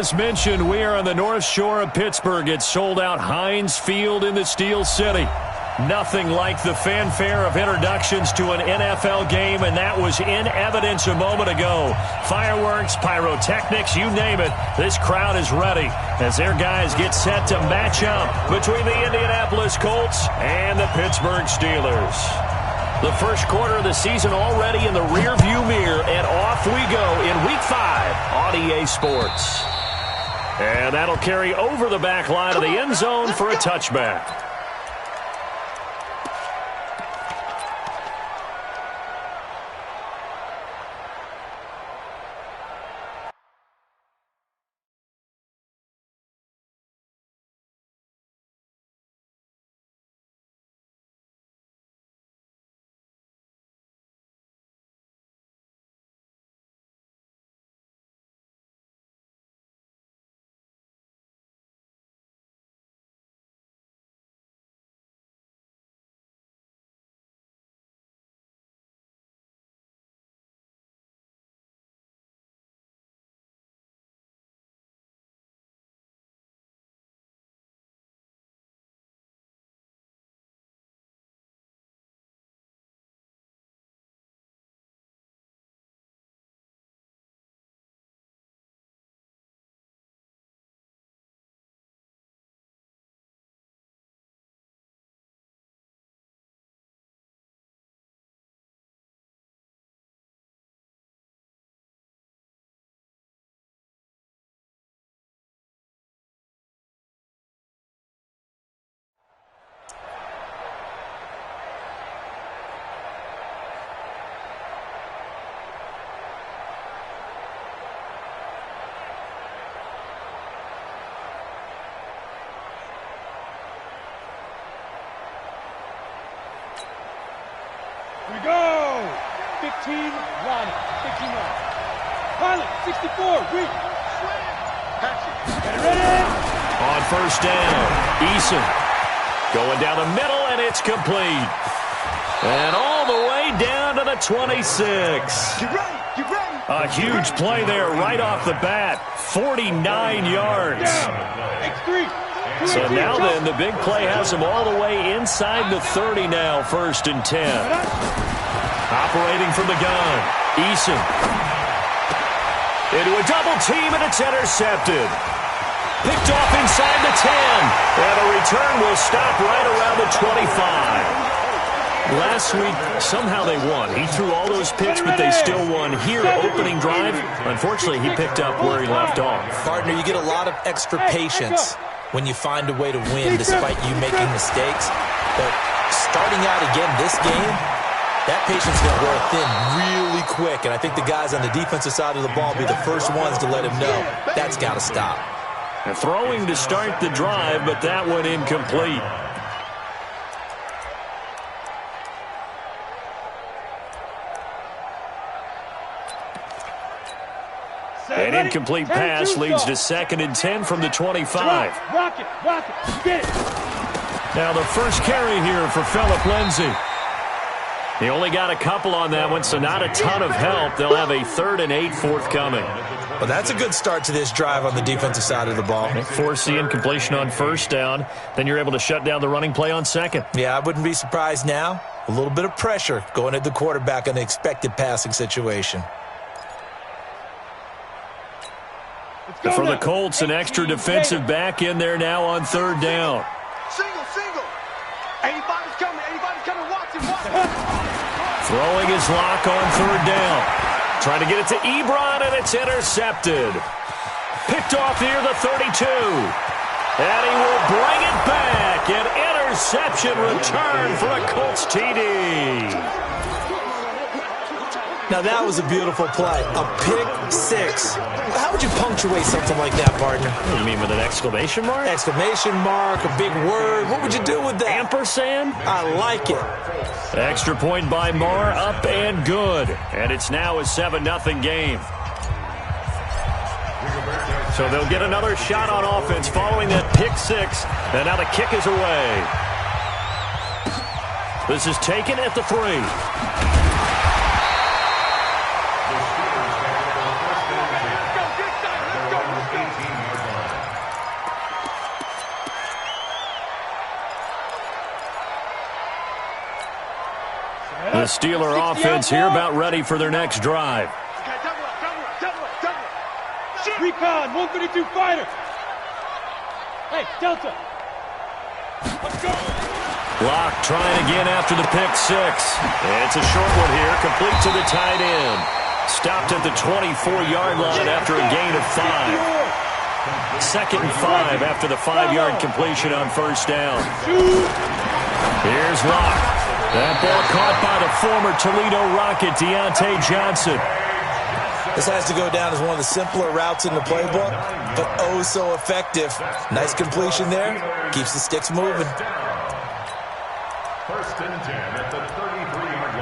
As mentioned, we are on the North Shore of Pittsburgh. It's sold out Heinz Field in the Steel City. Nothing like the fanfare of introductions to an NFL game, and that was in evidence a moment ago. Fireworks, pyrotechnics, you name it. This crowd is ready as their guys get set to match up between the Indianapolis Colts and the Pittsburgh Steelers. The first quarter of the season already in the rearview mirror, and off we go in Week 5 on EA Sports. And that'll carry over the back line of the end zone for a touchback. We go! 15 Ronnie. 15 Ronnie. Pilot, 64, reach. Catch it. Get it ready. On first down, Eason going down the middle, and it's complete. And all the way down to the 26. Get ready. Get ready. A huge play there right off the bat. 49 yards. X3. So now then, the big play has him all the way inside the 30 now, 1st and 10. Operating from the gun, Eason. Into a double team, and it's intercepted. Picked off inside the 10. And a return will stop right around the 25. Last week, somehow they won. He threw all those picks, but they still won. Here, opening drive, unfortunately, he picked up where he left off. Partner, you get a lot of extra patience when you find a way to win despite you making mistakes. But starting out again this game, that patience is going to wear thin really quick. And I think the guys on the defensive side of the ball will be the first ones to let him know that's got to stop. And throwing to start the drive, but that one incomplete. An incomplete pass leads to 2nd and 10 from the 25. Rock it, get it. Now the first carry here for Phillip Lindsay. He only got a couple on that one, so not a ton of help. They'll have a 3rd and 8 forthcoming. Well, that's a good start to this drive on the defensive side of the ball. Force the incompletion on first down. Then you're able to shut down the running play on 2nd. Yeah, I wouldn't be surprised now. A little bit of pressure going at the quarterback on the expected passing situation. For the Colts, an extra defensive back in there now on 3rd down. Single. 85 is coming, watch it. Throwing his lock on 3rd down. Trying to get it to Ebron, and it's intercepted. Picked off near the 32. And he will bring it back. An interception return for a Colts TD. Now, that was a beautiful play. A pick 6. How would you punctuate something like that, partner? What do you mean, with an exclamation mark? Exclamation mark, a big word. What would you do with that? Ampersand? I like it. Extra point by Marr, up and good. And it's now a 7-0 game. So they'll get another shot on offense following that pick 6. And now the kick is away. This is taken at the 3. The Steeler offense here about ready for their next drive. Recon, 132 fighter. Hey, Delta. Let's go. Locke trying again after the pick six. It's a short one here, complete to the tight end. Stopped at the 24-yard line after a gain of 5. 2nd and 5 after the 5-yard completion on first down. Here's Locke. That ball caught by the former Toledo Rocket, Deontay Johnson. This has to go down as one of the simpler routes in the playbook, but oh so effective. Nice completion there. Keeps the sticks moving. 1st and 10 at the 33-yard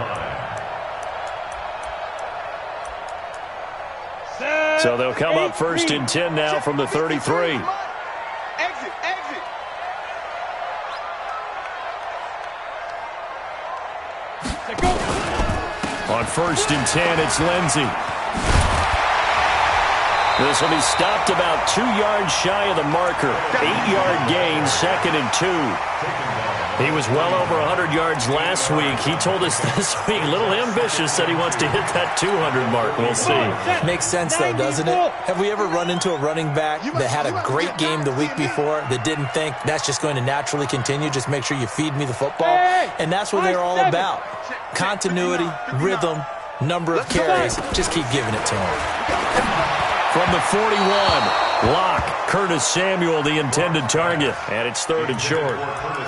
line. So they'll come up 1st and 10 now from the 33. Exit, exit. Go. On 1st and 10, it's Lindsey. This will be stopped about 2 yards shy of the marker. 8-yard gain, 2nd and 2. He was well over 100 yards last week. He told us this week, a little ambitious, said he wants to hit that 200 mark. We'll see. Makes sense, though, doesn't it? Have we ever run into a running back that had a great game the week before that didn't think that's just going to naturally continue? Just make sure you feed me the football. And that's what they're all about. Continuity, rhythm, number of carries. Just keep giving it to him. From the 41, Locke, Curtis Samuel, the intended target. And it's 3rd and short.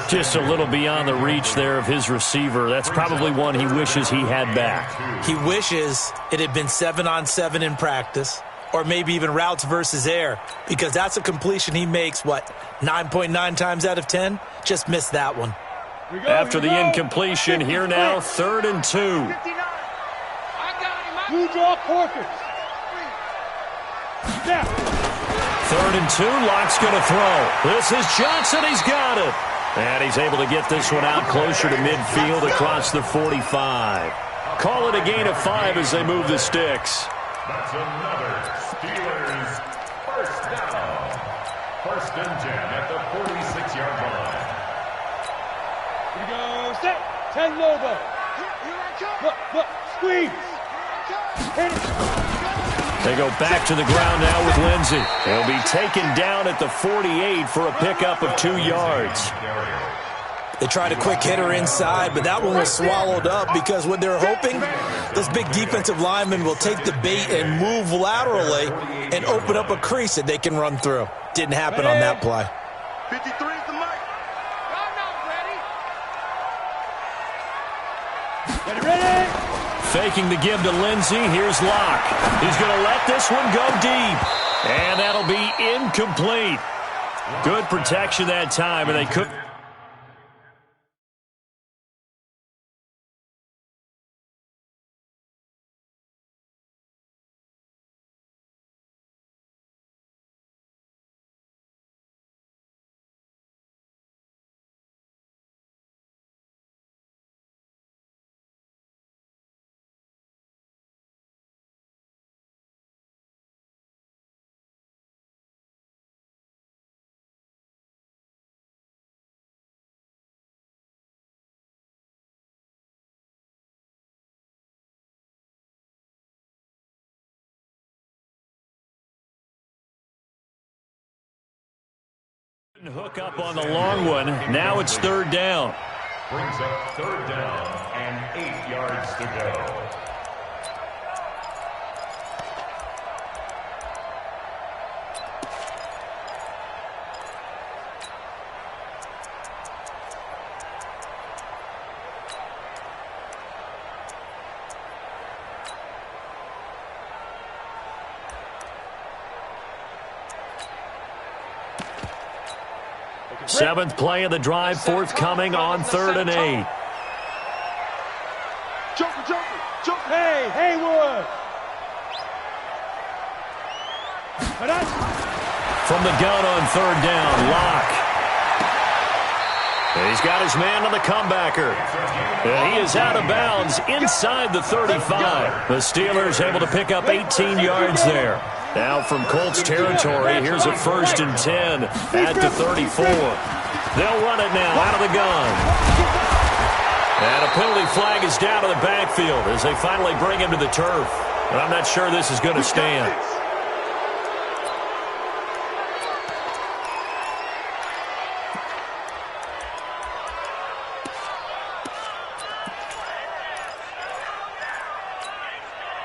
Just a little beyond the reach there of his receiver. That's probably one he wishes he had back. He wishes it had been 7-on-7 in practice, or maybe even routes versus air, because that's a completion he makes, 9.9 times out of 10? Just missed that one. After the incompletion, here now, 3rd and 2. Blue draw Corkers. 3rd and 2, Locke's going to throw. This is Johnson, he's got it. And he's able to get this one out closer to midfield across the 45. Call it a gain of 5 as they move the sticks. That's another Steelers 1st down. 1st and 10 at the 46-yard line. Here we go, set. 10 Lobo. Look, squeeze. Hit it. They go back to the ground now with Lindsey. He'll be taken down at the 48 for a pickup of 2 yards. They tried a quick hitter inside, but that one was swallowed up because what they're hoping, this big defensive lineman will take the bait and move laterally and open up a crease that they can run through. Didn't happen on that play. 53 is the mark. Ready? Faking the give to Lindsey. Here's Locke. He's going to let this one go deep. And that'll be incomplete. Good protection that time, and they could. Hook up on the long one. Now it's 3rd down. Brings up 3rd down and 8 yards to go. Seventh play of the drive, forthcoming on 3rd and 8. Joker. Hey, Haywood. From the gun on 3rd down, Locke. And he's got his man on the comebacker. And he is out of bounds inside the 35. The Steelers able to pick up 18 yards there. Now from Colts territory, here's a 1st and 10 at the 34. They'll run it now out of the gun. And a penalty flag is down to the backfield as they finally bring him to the turf. But I'm not sure this is going to stand.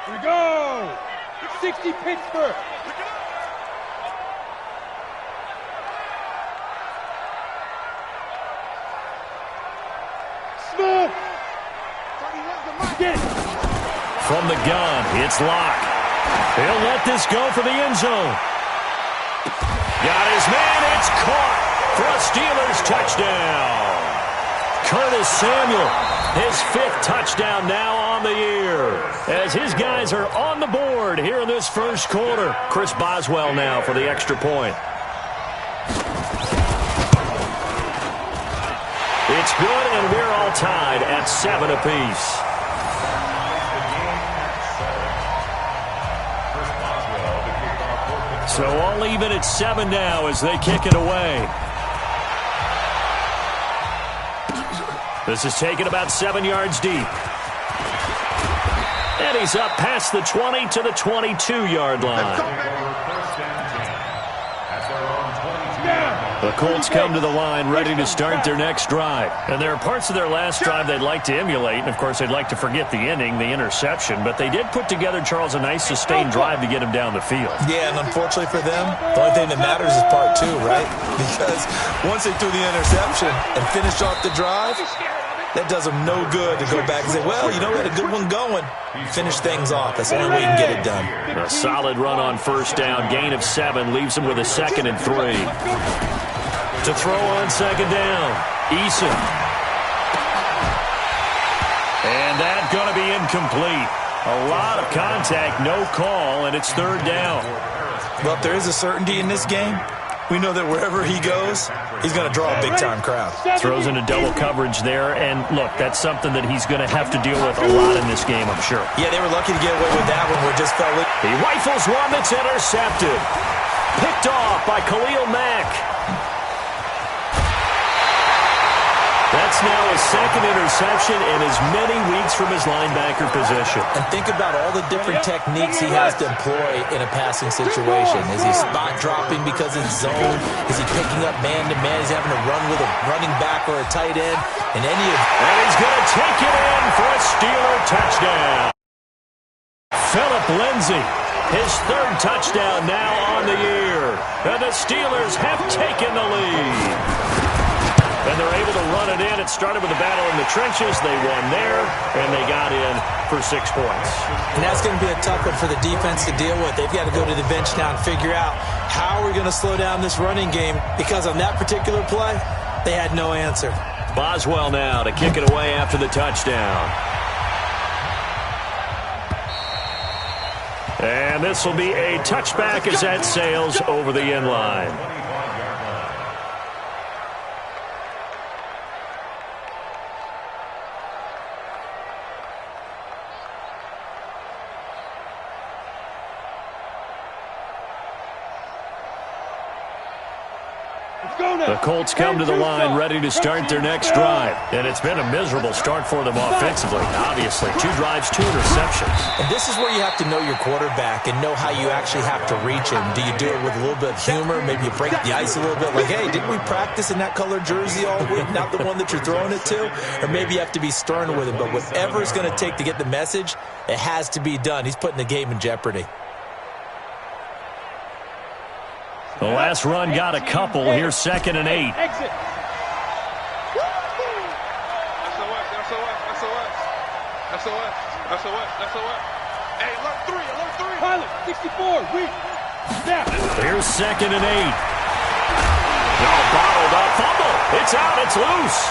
Here we go. 60 Pittsburgh. Smith. Get it. From the gun, it's Locke. He'll let this go for the end zone. Got his man, it's caught for a Steelers touchdown. Curtis Samuel, his 5th touchdown now on the year. As his guys are on the board here in this first quarter. Chris Boswell now for the extra point. It's good, and we're all tied at 7 apiece. So all even at 7 now as they kick it away. This is taken about 7 yards deep. And he's up past the 20 to the 22-yard line. The Colts come to the line ready to start their next drive. And there are parts of their last drive they'd like to emulate. And, of course, they'd like to forget the ending, the interception. But they did put together, Charles, a nice sustained drive to get him down the field. Yeah, and unfortunately for them, the only thing that matters is part 2, right? Because once they threw the interception and finished off the drive, that does them no good to go back and say, well, you know, we had a good one going. Finish things off. That's the only way you can get it done. A solid run on first down. Gain of 7 leaves him with a 2nd and 3. To throw on second down, Eason. And that's going to be incomplete. A lot of contact, no call, and it's 3rd down. Well, if there is a certainty in this game, we know that wherever he goes, he's going to draw a big-time crowd. Throws into double coverage there, and look, that's something that he's going to have to deal with a lot in this game, I'm sure. Yeah, they were lucky to get away with that one. We just felt it. He rifles one that's intercepted. Picked off by Khalil Mack. That's now his 2nd interception in as many weeks from his linebacker position. And think about all the different techniques he has to employ in a passing situation. Is he spot dropping because it's zone? Is he picking up man-to-man? Is he having to run with a running back or a tight end? And he's going to take it in for a Steeler touchdown. Philip Lindsay, his 3rd touchdown now on the year. And the Steelers have taken the lead. And they're able to run it in. It started with a battle in the trenches. They won there, and they got in for 6 points. And that's going to be a tough one for the defense to deal with. They've got to go to the bench now and figure out how we're going to slow down this running game, because on that particular play, they had no answer. Boswell now to kick it away after the touchdown. And this will be a touchback as that sails over the end line. The Colts come to the line ready to start their next drive. And it's been a miserable start for them offensively. Obviously, 2 drives, 2 interceptions. And this is where you have to know your quarterback and know how you actually have to reach him. Do you do it with a little bit of humor? Maybe you break the ice a little bit. Like, hey, didn't we practice in that colored jersey all week? Not the one that you're throwing it to? Or maybe you have to be stern with him. But whatever it's going to take to get the message, it has to be done. He's putting the game in jeopardy. The last run got a couple. Here's 2nd and 8. Exit. Hey, alert 3. Pilot, 64, weak. Snap. Here's 2nd and 8. All bottled up. Fumble. It's out. It's loose.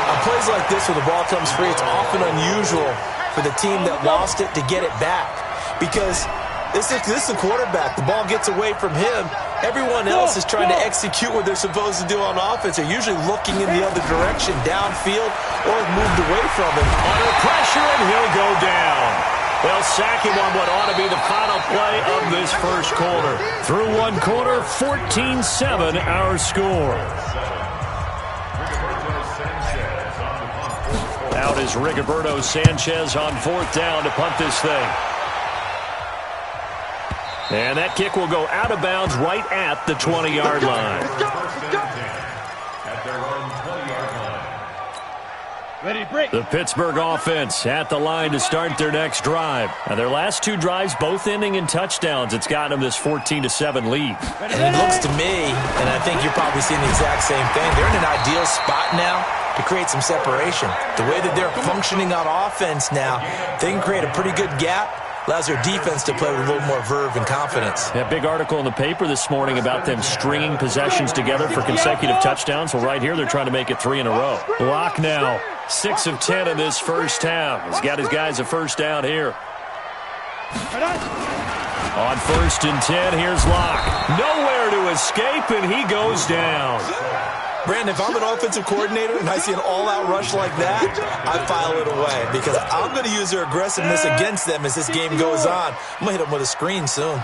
On plays like this where the ball comes free, it's often unusual for the team that lost it to get it back. Because this is a quarterback. The ball gets away from him. Everyone else is trying to execute what they're supposed to do on offense. They're usually looking in the other direction, downfield, or moved away from him. Under pressure, and he'll go down. They'll sack him on what ought to be the final play of this first quarter. Through 1 quarter, 14-7 our score. is Rigoberto Sanchez on 4th down to punt this thing. And that kick will go out of bounds right at the 20-yard line. At their own 20-yard line. Ready, break. The Pittsburgh offense at the line to start their next drive. Now, their last 2 drives both ending in touchdowns. It's gotten them this 14-7 lead. And it looks to me, and I think you're probably seeing the exact same thing, they're in an ideal spot now to create some separation. The way that they're functioning on offense now, they can create a pretty good gap. Allows their defense to play with a little more verve and confidence. That big article in the paper this morning about them stringing possessions together for consecutive touchdowns. Well, right here, they're trying to make it 3 in a row. Locke now, 6 of 10 in this first half. He's got his guys a first down here. On 1st and 10, here's Locke. Nowhere to escape, and he goes down. Brandon, if I'm an offensive coordinator and I see an all-out rush like that, I file it away because I'm going to use their aggressiveness against them as this game goes on. I'm going to hit them with a screen soon.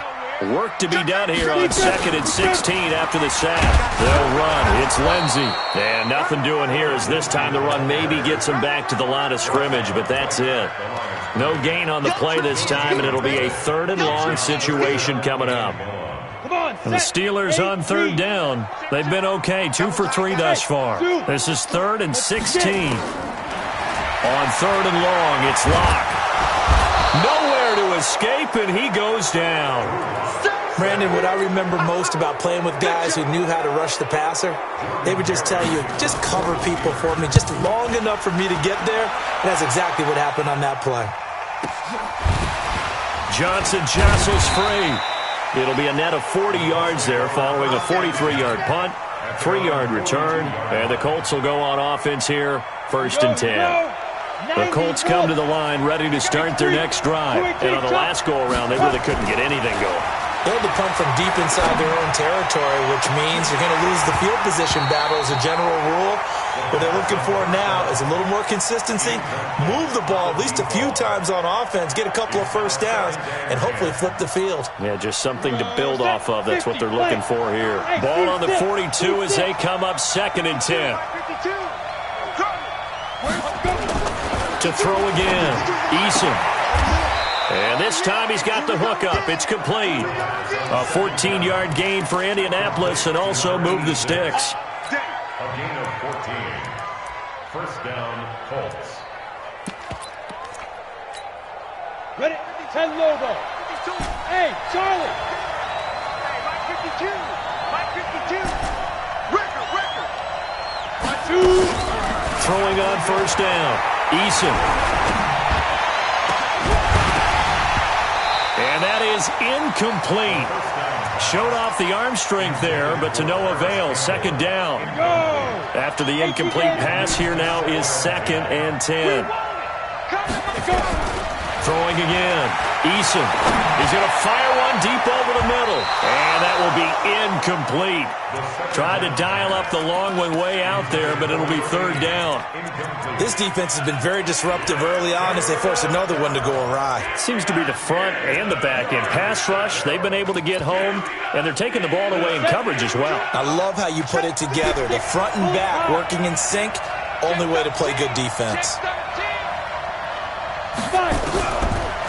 Work to be done here on 2nd and 16 after the sack. They'll run. It's Lindsey. And nothing doing here as this time the run maybe gets them back to the line of scrimmage, but that's it. No gain on the play this time, and it'll be a 3rd and long situation coming up. And the Steelers on 3rd down. They've been okay, 2 for 3 thus far. This is 3rd and 16. On 3rd and long, it's Locke. Nowhere to escape, and he goes down. Brandon, what I remember most about playing with guys who knew how to rush the passer, they would just tell you, just cover people for me just long enough for me to get there. And that's exactly what happened on that play. Johnson jostles free. It'll be a net of 40 yards there following a 43-yard punt, 3-yard return, and the Colts will go on offense here, 1st and 10. The Colts come to the line ready to start their next drive, and on the last go-around, they really couldn't get anything going. They'll have to punt from deep inside their own territory, which means you're going to lose the field position battle as a general rule. What they're looking for now is a little more consistency, move the ball at least a few times on offense, get a couple of first downs, and hopefully flip the field. Yeah, just something to build off of. That's what they're looking for here. Ball on the 42 as they come up 2nd and 10. To throw again, Eason. And this time he's got the hook up. It's complete. A 14-yard gain for Indianapolis and also move the sticks. A gain of 14. 1st down, Colts. Ready? 10 logo. Hey, Charlie. Hey, Mike 52. Mike 52. Record. 2. Throwing on 1st down. Eason. And that is incomplete. Showed off the arm strength there, but to no avail. 2nd down. After the incomplete pass, here now is 2nd and 10. Throwing again. Eason. He's going to fire one deep over the middle. And that will be incomplete. Tried to dial up the long one way out there, but it'll be 3rd down. This defense has been very disruptive early on as they force another one to go awry. Seems to be the front and the back end. Pass rush, they've been able to get home, and they're taking the ball away in coverage as well. I love how you put it together. The front and back working in sync, only way to play good defense.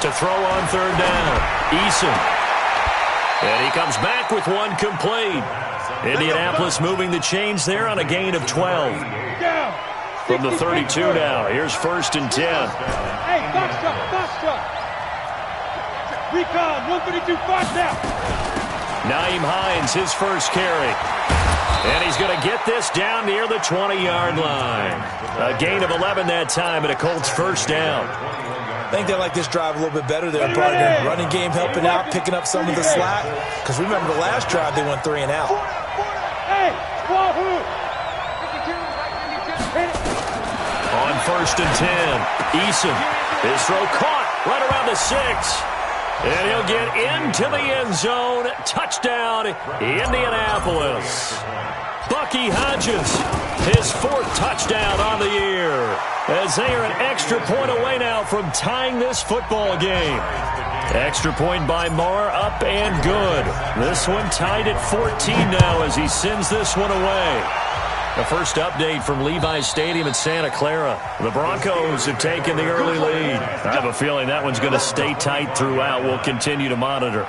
To throw on 3rd down, Eason. And he comes back with one complete. Indianapolis moving the chains there on a gain of 12. From the 32 now, here's 1st and 10. Hey, box truck. Recon, 132, box now. Nyheim Hines, his first carry. And he's going to get this down near the 20-yard line. A gain of 11 that time and a Colts 1st down. I think they like this drive a little bit better there, partner. Running game helping out, picking up some of the slack. Because remember, the last drive, they went 3 and out. Hey, wahoo! On 1st and 10, Eason. His throw caught right around the 6. And he'll get into the end zone. Touchdown, Indianapolis. Bucky Hodges, his 4th touchdown on the year. As they are an extra point away now from tying this football game. Extra point by Marr, up and good. This one tied at 14 now as he sends this one away. The first update from Levi's Stadium in Santa Clara. The Broncos have taken the early lead. I have a feeling that one's going to stay tight throughout. We'll continue to monitor.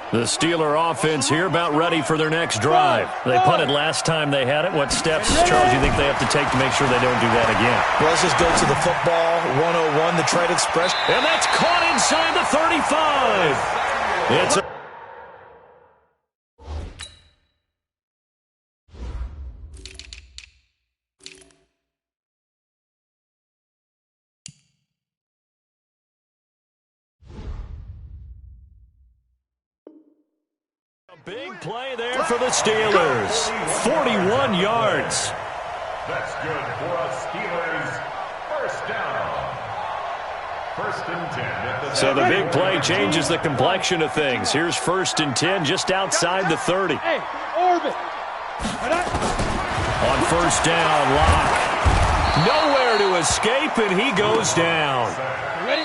The Steeler offense here about ready for their next drive. They punted last time they had it. What steps, Charles, do you think they have to take to make sure they don't do that again? Well, let's just go to the football 101, the trade express. And that's caught inside the 35. It's a big play there for the Steelers. 41 yards. That's good for a Steelers first down. First and 10. So the big play changes the complexion of things. Here's first and 10 just outside the 30. Hey, orbit. On first down, Locke. Nowhere to escape, and he goes down. Ready?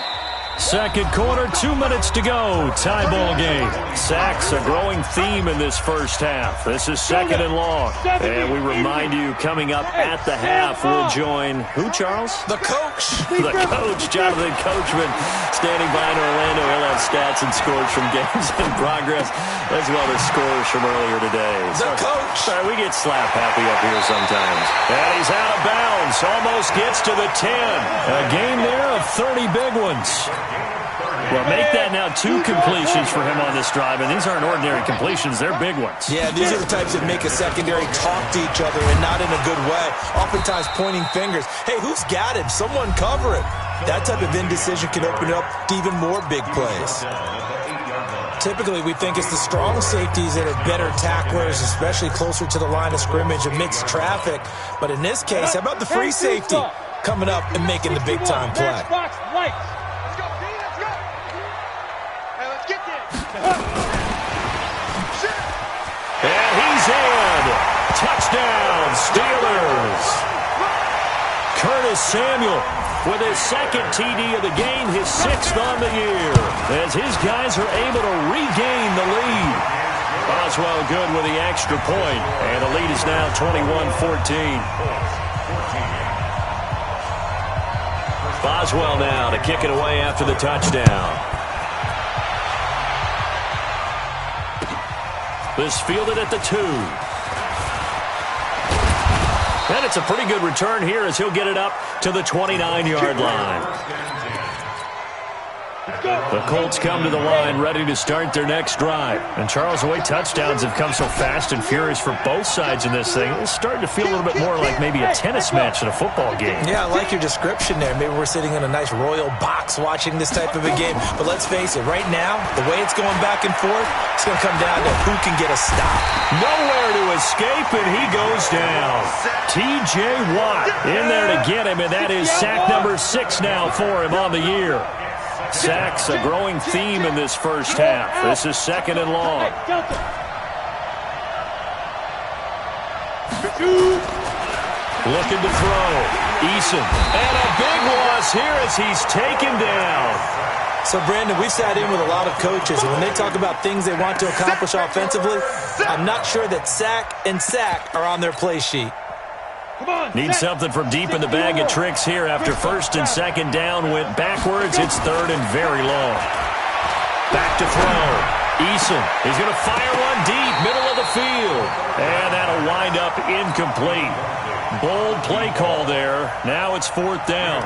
Second quarter, 2 minutes to go. Tie ball game. Sacks a growing theme in this first half. This is second and long. And we remind you, coming up at the half, we'll join who, Charles? The coach. The coach, Jonathan Coachman, standing by in Orlando. He'll have stats and scores from games in progress, as well as scores from earlier today. The coach. Sorry, we get slap happy up here sometimes. And he's out of bounds. Almost gets to the 10. A game there of 30 big ones. Well, make that now 2 completions for him on this drive, and these aren't ordinary completions. They're big ones. Yeah, these are the types that make a secondary talk to each other and not in a good way. Oftentimes pointing fingers. Hey, who's got him? Someone cover it. That type of indecision can open it up to even more big plays. Typically, we think it's the strong safeties that are better tacklers, especially closer to the line of scrimmage amidst traffic. But in this case, how about the free safety coming up and making the big-time play? And he's in. Touchdown, Steelers. Curtis Samuel with his second TD of the game, his 6th on the year, as his guys are able to regain the lead. Boswell good with the extra point, and the lead is now 21-14. Boswell now to kick it away after the touchdown. This fielded at the 2. And it's a pretty good return here as he'll get it up to the 29-yard line. The Colts come to the line ready to start their next drive. And Charles, the way touchdowns have come so fast and furious for both sides in this thing, it's starting to feel a little bit more like maybe a tennis match in a football game. Yeah, I like your description there. Maybe we're sitting in a nice royal box watching this type of a game. But let's face it, right now, the way it's going back and forth, it's going to come down to who can get a stop. Nowhere to escape, and he goes down. T.J. Watt in there to get him, and that is sack number 6 now for him on the year. Sacks a growing theme in this first half. This is second and long. Looking to throw. Eason. And a big loss here as he's taken down. So, Brandon, we've sat in with a lot of coaches, and when they talk about things they want to accomplish offensively, I'm not sure that sack and sack are on their play sheet. Need something from deep in the bag of tricks here after first and second down went backwards. It's third and very long. Back to throw. Eason is going to fire one deep, middle of the field. And that'll wind up incomplete. Bold play call there. Now it's 4th down.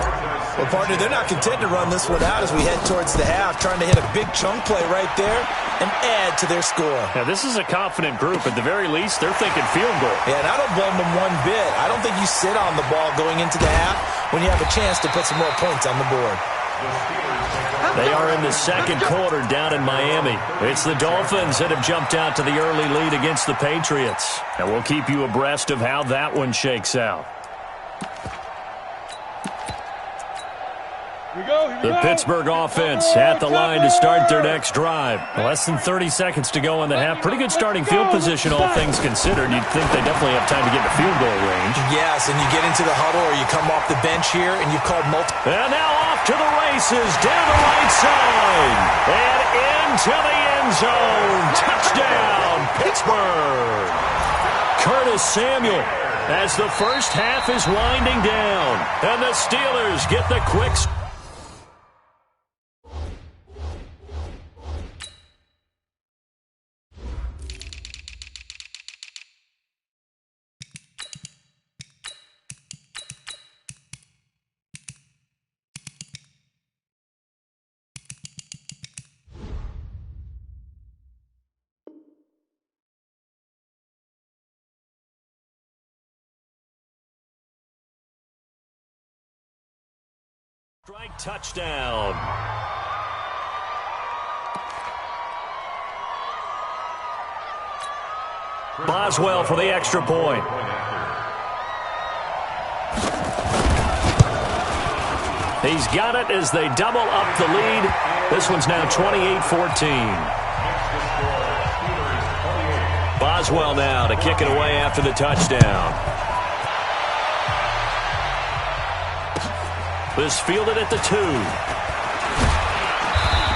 Well, partner, they're not content to run this one out as we head towards the half, trying to hit a big chunk play right there and add to their score. Now, this is a confident group. At the very least, they're thinking field goal. Yeah, and I don't blame them one bit. I don't think you sit on the ball going into the half when you have a chance to put some more points on the board. They are in the second quarter down in Miami. It's the Dolphins that have jumped out to the early lead against the Patriots. And we'll keep you abreast of how that one shakes out. The Pittsburgh offense at the line to start their next drive. Less than 30 seconds to go in the half. Pretty good starting field position, all things considered. You'd think they definitely have time to get in the field goal range. Yes, and you get into the huddle or you come off the bench here and you've called multiple. And now off to the races, down the right side, and into the end zone. Touchdown, Pittsburgh. Curtis Samuel as the first half is winding down. And the Steelers get the quick. Strike touchdown. Boswell for the extra point. He's got it as they double up the lead. This one's now 28-14. Boswell now to kick it away after the touchdown. This fielded at the 2.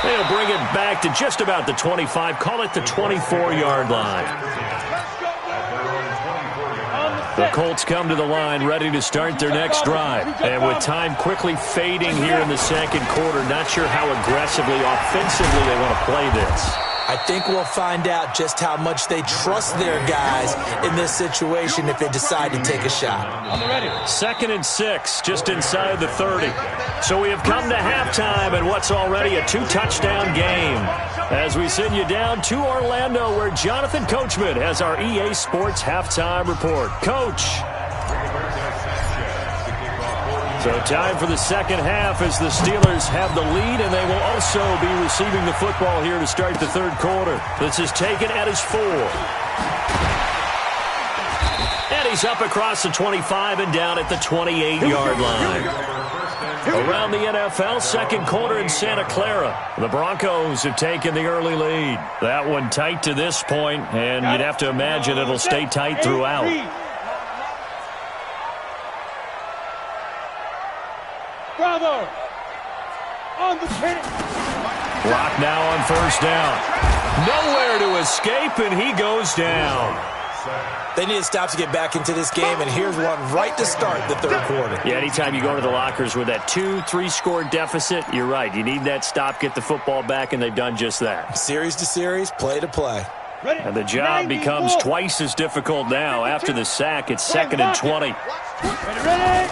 They'll bring it back to just about the 25. Call it the 24-yard line. The Colts come to the line ready to start their next drive. And with time quickly fading here in the second quarter, not sure how aggressively, offensively they want to play this. I think we'll find out just how much they trust their guys in this situation if they decide to take a shot. 2nd and 6, just inside the 30. So we have come to halftime in what's already a 2-touchdown game. As we send you down to Orlando, where Jonathan Coachman has our EA Sports halftime report. Coach. So time for the second half as the Steelers have the lead, and they will also be receiving the football here to start the third quarter. This is taken at his 4. And he's up across the 25 and down at the 28-yard line. Around the NFL, second quarter in Santa Clara. The Broncos have taken the early lead. That one tight to this point, and you'd have to imagine it'll stay tight throughout. Bravo! On the 10. Clock now on first down. Nowhere to escape, and he goes down. They need to stop to get back into this game, and here's one right to start the third quarter. Yeah, anytime you go to the lockers with that 2-3 score deficit, you're right. You need that stop, get the football back, and they've done just that. Series to series, play to play. And the job becomes twice as difficult now. After the sack, it's 2nd and 20. Ready?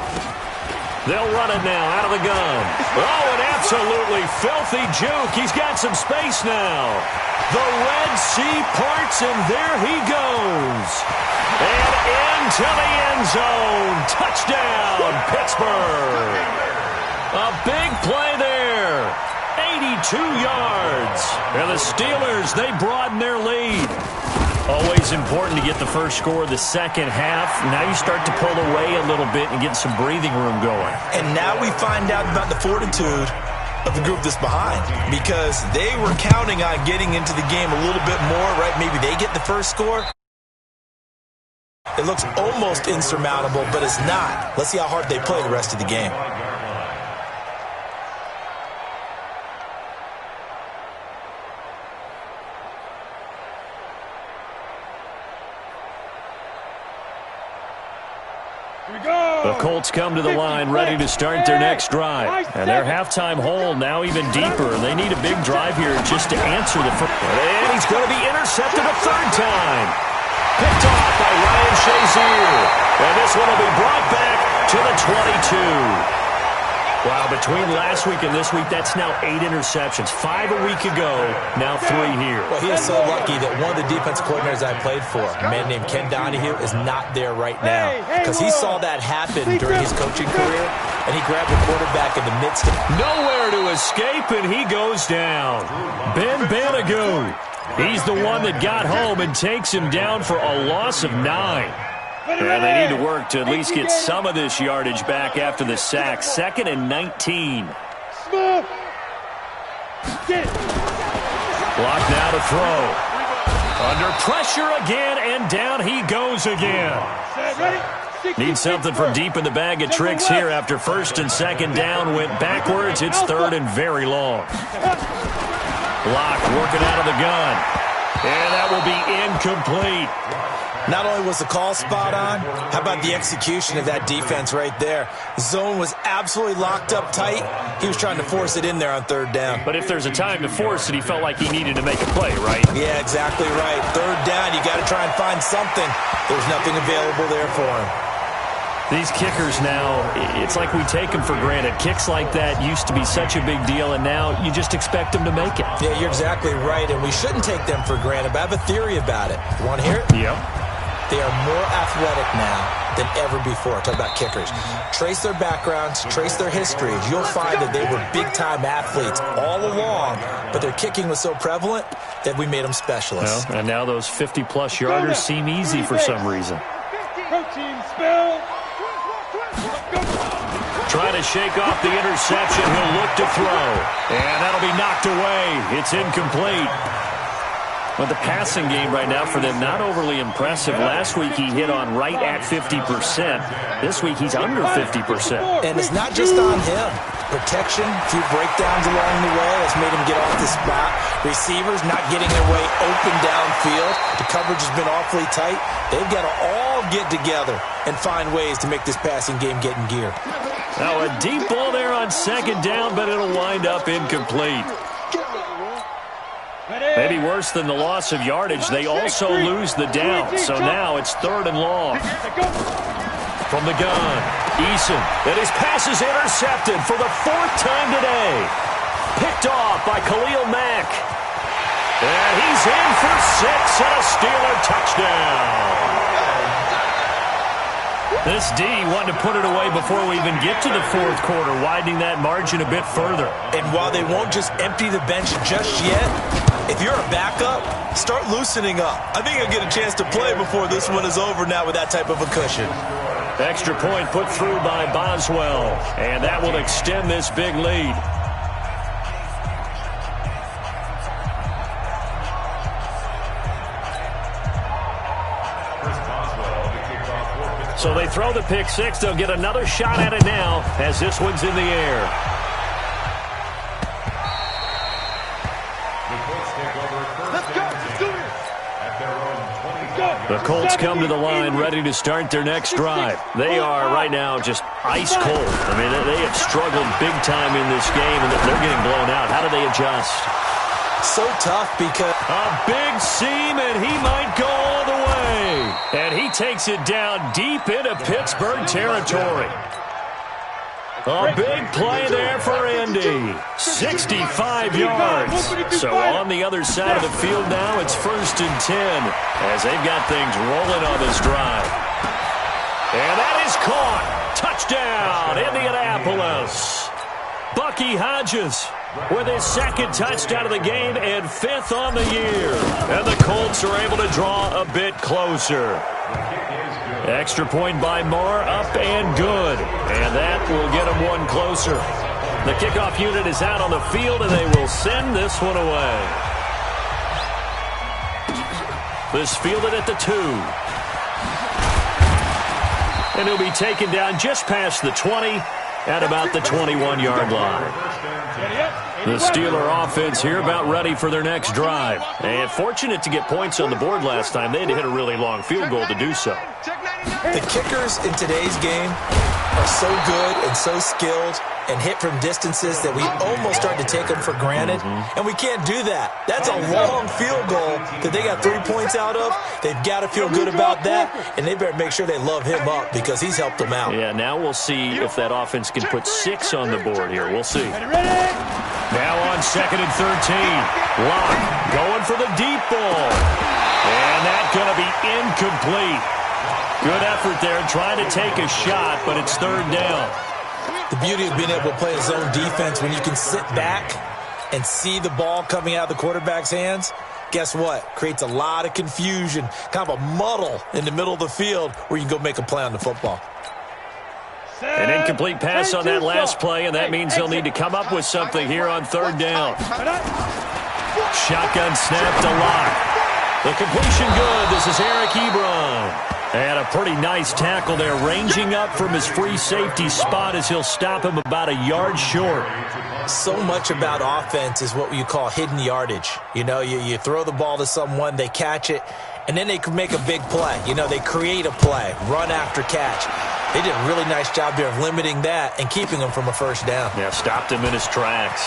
They'll run it now out of the gun. Oh, an absolutely filthy juke. He's got some space now. The Red Sea parts, and there he goes. And into the end zone. Touchdown, Pittsburgh. A big play there. 82 yards. And the Steelers, they broaden their lead. Always important to get the first score of the second half. Now you start to pull away a little bit and get some breathing room going. And now we find out about the fortitude of the group that's behind, because they were counting on getting into the game a little bit more, right? Maybe they get the first score. It looks almost insurmountable, but it's not. Let's see how hard they play the rest of the game. The Colts come to the line ready to start their next drive. And their halftime hole now even deeper. They need a big drive here just to answer the first. And he's going to be intercepted a third time. Picked off by Ryan Shazier. And this one will be brought back to the 22. Wow, between last week and this week, that's now 8 interceptions. 5 a week ago, now 3 here. Well, he is so lucky that one of the defensive coordinators I played for, a man named Ken Donahue, is not there right now. Because he saw that happen during his coaching career, and he grabbed the quarterback in the midst of it. Nowhere to escape, and he goes down. Ben Banagoo. He's the one that got home and takes him down for a loss of 9. And they need to work to at least get some of this yardage back after the sack. 2nd and 19. Smith. Get it. Block now to throw. Under pressure again, and down he goes again. Set, ready? Need something from deep in the bag of tricks here after first and second down went backwards. It's third and very long. Block working out of the gun. And that will be incomplete. Not only was the call spot on, how about the execution of that defense right there? The zone was absolutely locked up tight. He was trying to force it in there on third down. But if there's a time to force it, he felt like he needed to make a play, right? Yeah, exactly right. Third down, you got to try and find something. There's nothing available there for him. These kickers now, it's like we take them for granted. Kicks like that used to be such a big deal, and now you just expect them to make it. Yeah, you're exactly right, and we shouldn't take them for granted, but I have a theory about it. You want to hear it? Yep. They are more athletic now than ever before. Talk about kickers. Trace their backgrounds, trace their histories. You'll find that they were big-time athletes all along, but their kicking was so prevalent that we made them specialists. Well, and now those 50-plus yarders seem easy for some reason. Protein spill. Trying to shake off the interception. He'll look to throw. And that'll be knocked away. It's incomplete. But the passing game right now for them, not overly impressive. Last week he hit on right at 50%. This week he's under 50%. And it's not just on him. Protection, a few breakdowns along the way has made him get off the spot. Receivers not getting their way open downfield. The coverage has been awfully tight. They've got to all get together and find ways to make this passing game get in gear. Now a deep ball there on second down, but it'll wind up incomplete. Maybe worse than the loss of yardage, they also lose the down. So now it's third and long. From the gun, Eason, and his pass is intercepted for the fourth time today. Picked off by Khalil Mack. And he's in for 6 and a Steeler touchdown. This D wanted to put it away before we even get to the fourth quarter, widening that margin a bit further. And while they won't just empty the bench just yet, if you're a backup, start loosening up. I think you'll get a chance to play before this one is over now with that type of a cushion. Extra point put through by Boswell, and that will extend this big lead. So they throw the pick six. They'll get another shot at it now as this one's in the air. The Colts come to the line ready to start their next drive. They are right now just ice cold. I mean, they have struggled big time in this game, and they're getting blown out. How do they adjust? So tough because a big seam, and he might go all the way. And he takes it down deep into Pittsburgh territory. A big play there for Indy. 65 yards. So on the other side of the field now, it's 1st and 10 as they've got things rolling on this drive. And that is caught. Touchdown, Indianapolis. Bucky Hodges with his second touchdown of the game and 5th on the year. And the Colts are able to draw a bit closer. Extra point by Moore, up and good. And that will get them one closer. The kickoff unit is out on the field, and they will send this one away. This fielded at the 2. And he'll be taken down just past the 20 at about the 21-yard line. The Steeler offense here about ready for their next drive. And fortunate to get points on the board last time. They had to hit a really long field goal to do so. The kickers in today's game are so good and so skilled and hit from distances that we almost start to take them for granted. And we can't do that. That's a long field goal that they got 3 points out of. They've got to feel good about that, and they better make sure they love him up because he's helped them out. Yeah, now we'll see if that offense can put 6 on the board here. We'll see. Now on 2nd and 13. Locke going for the deep ball. And that's going to be incomplete. Good effort there trying to take a shot, but it's 3rd down. The beauty of being able to play a zone defense when you can sit back and see the ball coming out of the quarterback's hands, guess what? Creates a lot of confusion, kind of a muddle in the middle of the field where you can go make a play on the football. An incomplete pass on that last play, and that means they'll need to come up with something here on third down. Shotgun snap to Locke. The completion good. This is Eric Ebron. And a pretty nice tackle there, ranging up from his free safety spot as he'll stop him about a yard short. So much about offense is what you call hidden yardage. You know, you throw the ball to someone, they catch it, and then they can make a big play. You know, they create a play, run after catch. They did a really nice job there of limiting that and keeping him from a first down. Yeah, stopped him in his tracks.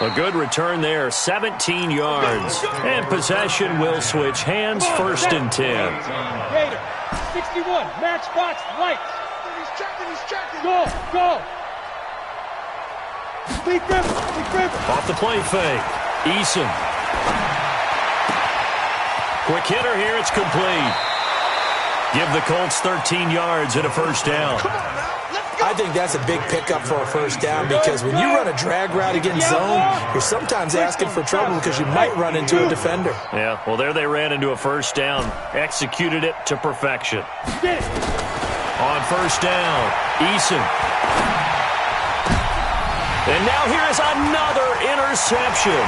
A good return there, 17 yards. And possession will switch hands, first and 10. Gator, 61, matchbox, lights. He's checking. Go. Lee Griffin. Off the play fake. Eason. Quick hitter here, it's complete. Give the Colts 13 yards and a first down. I think that's a big pickup for a first down because when you run a drag route against zone, you're sometimes asking for trouble because you might run into a defender. Yeah, well, there they ran into a first down. Executed it to perfection. On first down, Eason. And now here is another interception.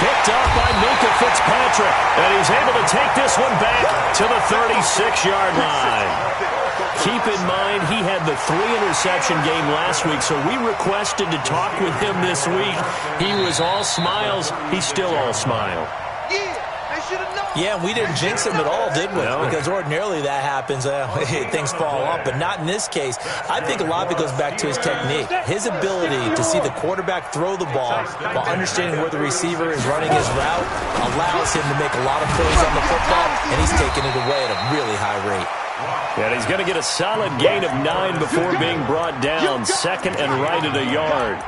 Picked up by Minka Fitzpatrick. And he's able to take this one back to the 36-yard line. Keep in mind, he had the 3-interception game last week, so we requested to talk with him this week. He was all smiles. He's still all smile. Yeah, we didn't jinx him at all, did we? No. Because ordinarily that happens, things fall off, but not in this case. I think a lot of it goes back to his technique. His ability to see the quarterback throw the ball while understanding where the receiver is running his route allows him to make a lot of plays on the football, and he's taking it away at a really high rate. And he's going to get a solid gain of 9 before being brought down. Second and right at a yard.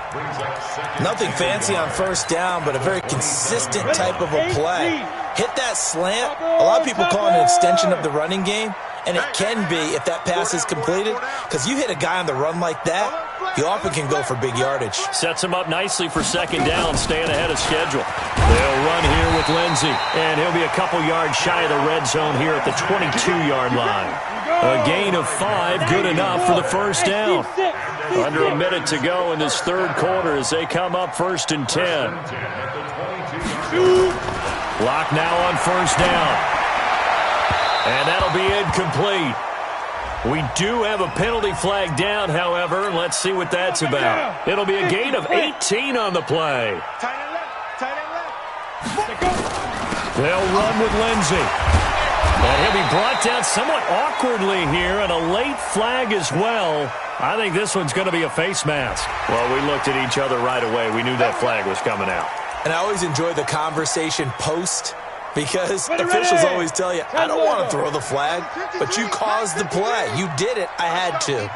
Nothing fancy on first down, but a very consistent type of a play. Hit that slant. A lot of people call it an extension of the running game, and it can be if that pass is completed, because you hit a guy on the run like that, you often can go for big yardage. Sets him up nicely for second down, staying ahead of schedule. They'll run here with Lindsey, and he'll be a couple yards shy of the red zone here at the 22-yard line. A gain of 5, good enough for the first down. Under a minute to go in this third quarter as they come up first and 10. Lock now on first down. And that'll be incomplete. We do have a penalty flag down, however. Let's see what that's about. It'll be a gain of 18 on the play. They'll run with Lindsey. And he'll be brought down somewhat awkwardly here, and a late flag as well. I think this one's going to be a face mask. Well, we looked at each other right away. We knew that flag was coming out. And I always enjoy the conversation post, because officials always tell you, I don't want to throw the flag, but you caused the play. You did it. I had to.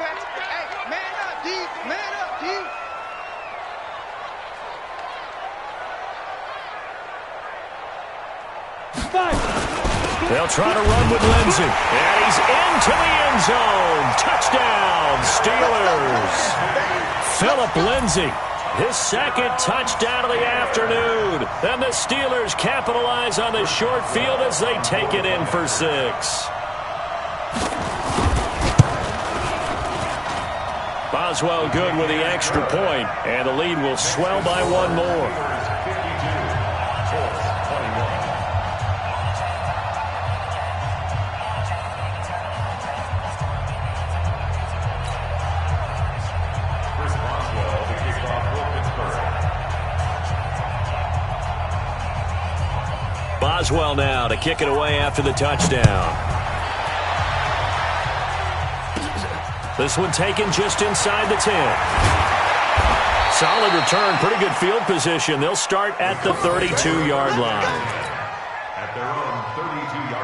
They'll try to run with Lindsey. And he's into the end zone. Touchdown, Steelers. Phillip Lindsey, his second touchdown of the afternoon. And the Steelers capitalize on the short field as they take it in for 6. Boswell good with the extra point, and the lead will swell by 1 more. Boswell now to kick it away after the touchdown. This one taken just inside the 10. Solid return, pretty good field position. They'll start at the 32-yard line. At their own 32-yard line.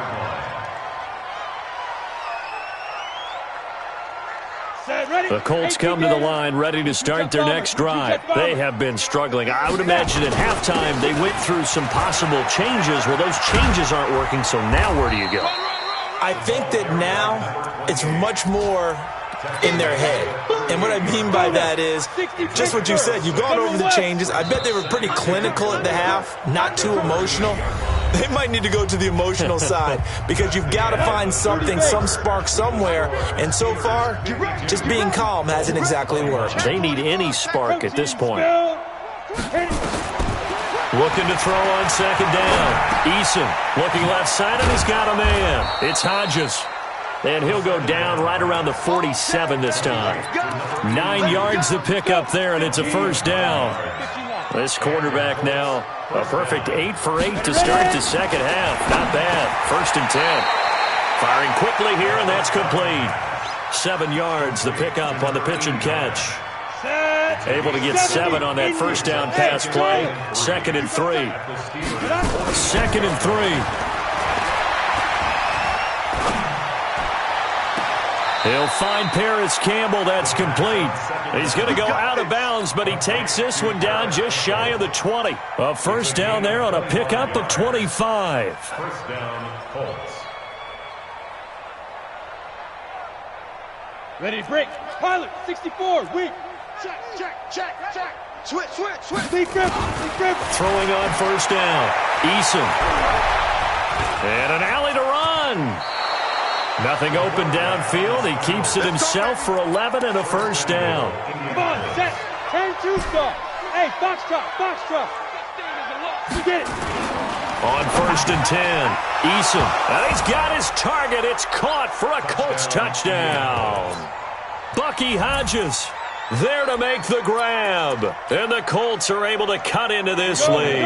The Colts come to the line ready to start their next drive. They have been struggling. I would imagine at halftime they went through some possible changes. Well, those changes aren't working, so now where do you go? I think that now it's much more in their head. And what I mean by that is just what you said. You've gone over the changes. I bet they were pretty clinical at the half, not too emotional. They might need to go to the emotional side because you've got to find something, some spark somewhere. And so far, just being calm hasn't exactly worked. They need any spark at this point. Looking to throw on second down. Eason looking left side, and he's got a man. It's Hodges. And he'll go down right around the 47 this time. 9 yards to pick up there, and it's a first down. This quarterback now, a perfect 8 for 8 to start the second half. Not bad. First and 10. Firing quickly here, and that's complete. 7 yards the pickup on the pitch and catch. Able to get 7 on that first down pass play. 2nd and 3. 2nd and 3. He'll find Paris Campbell. That's complete. He's going to go out of bounds, but he takes this one down just shy of the 20. A first down there on a pickup of 25. First down, Colts. Ready to break. Pilot, 64, weak. Check. Switch. Deep grip. Throwing on first down. Eason. And an alley to run. Nothing open downfield. He keeps it himself for 11 and a first down. Come on, set. 10-2 start. Hey, Foxtrot. You get it. On first and 10, Eason. And he's got his target. It's caught for a Colts touchdown. Bucky Hodges there to make the grab. And the Colts are able to cut into this lead.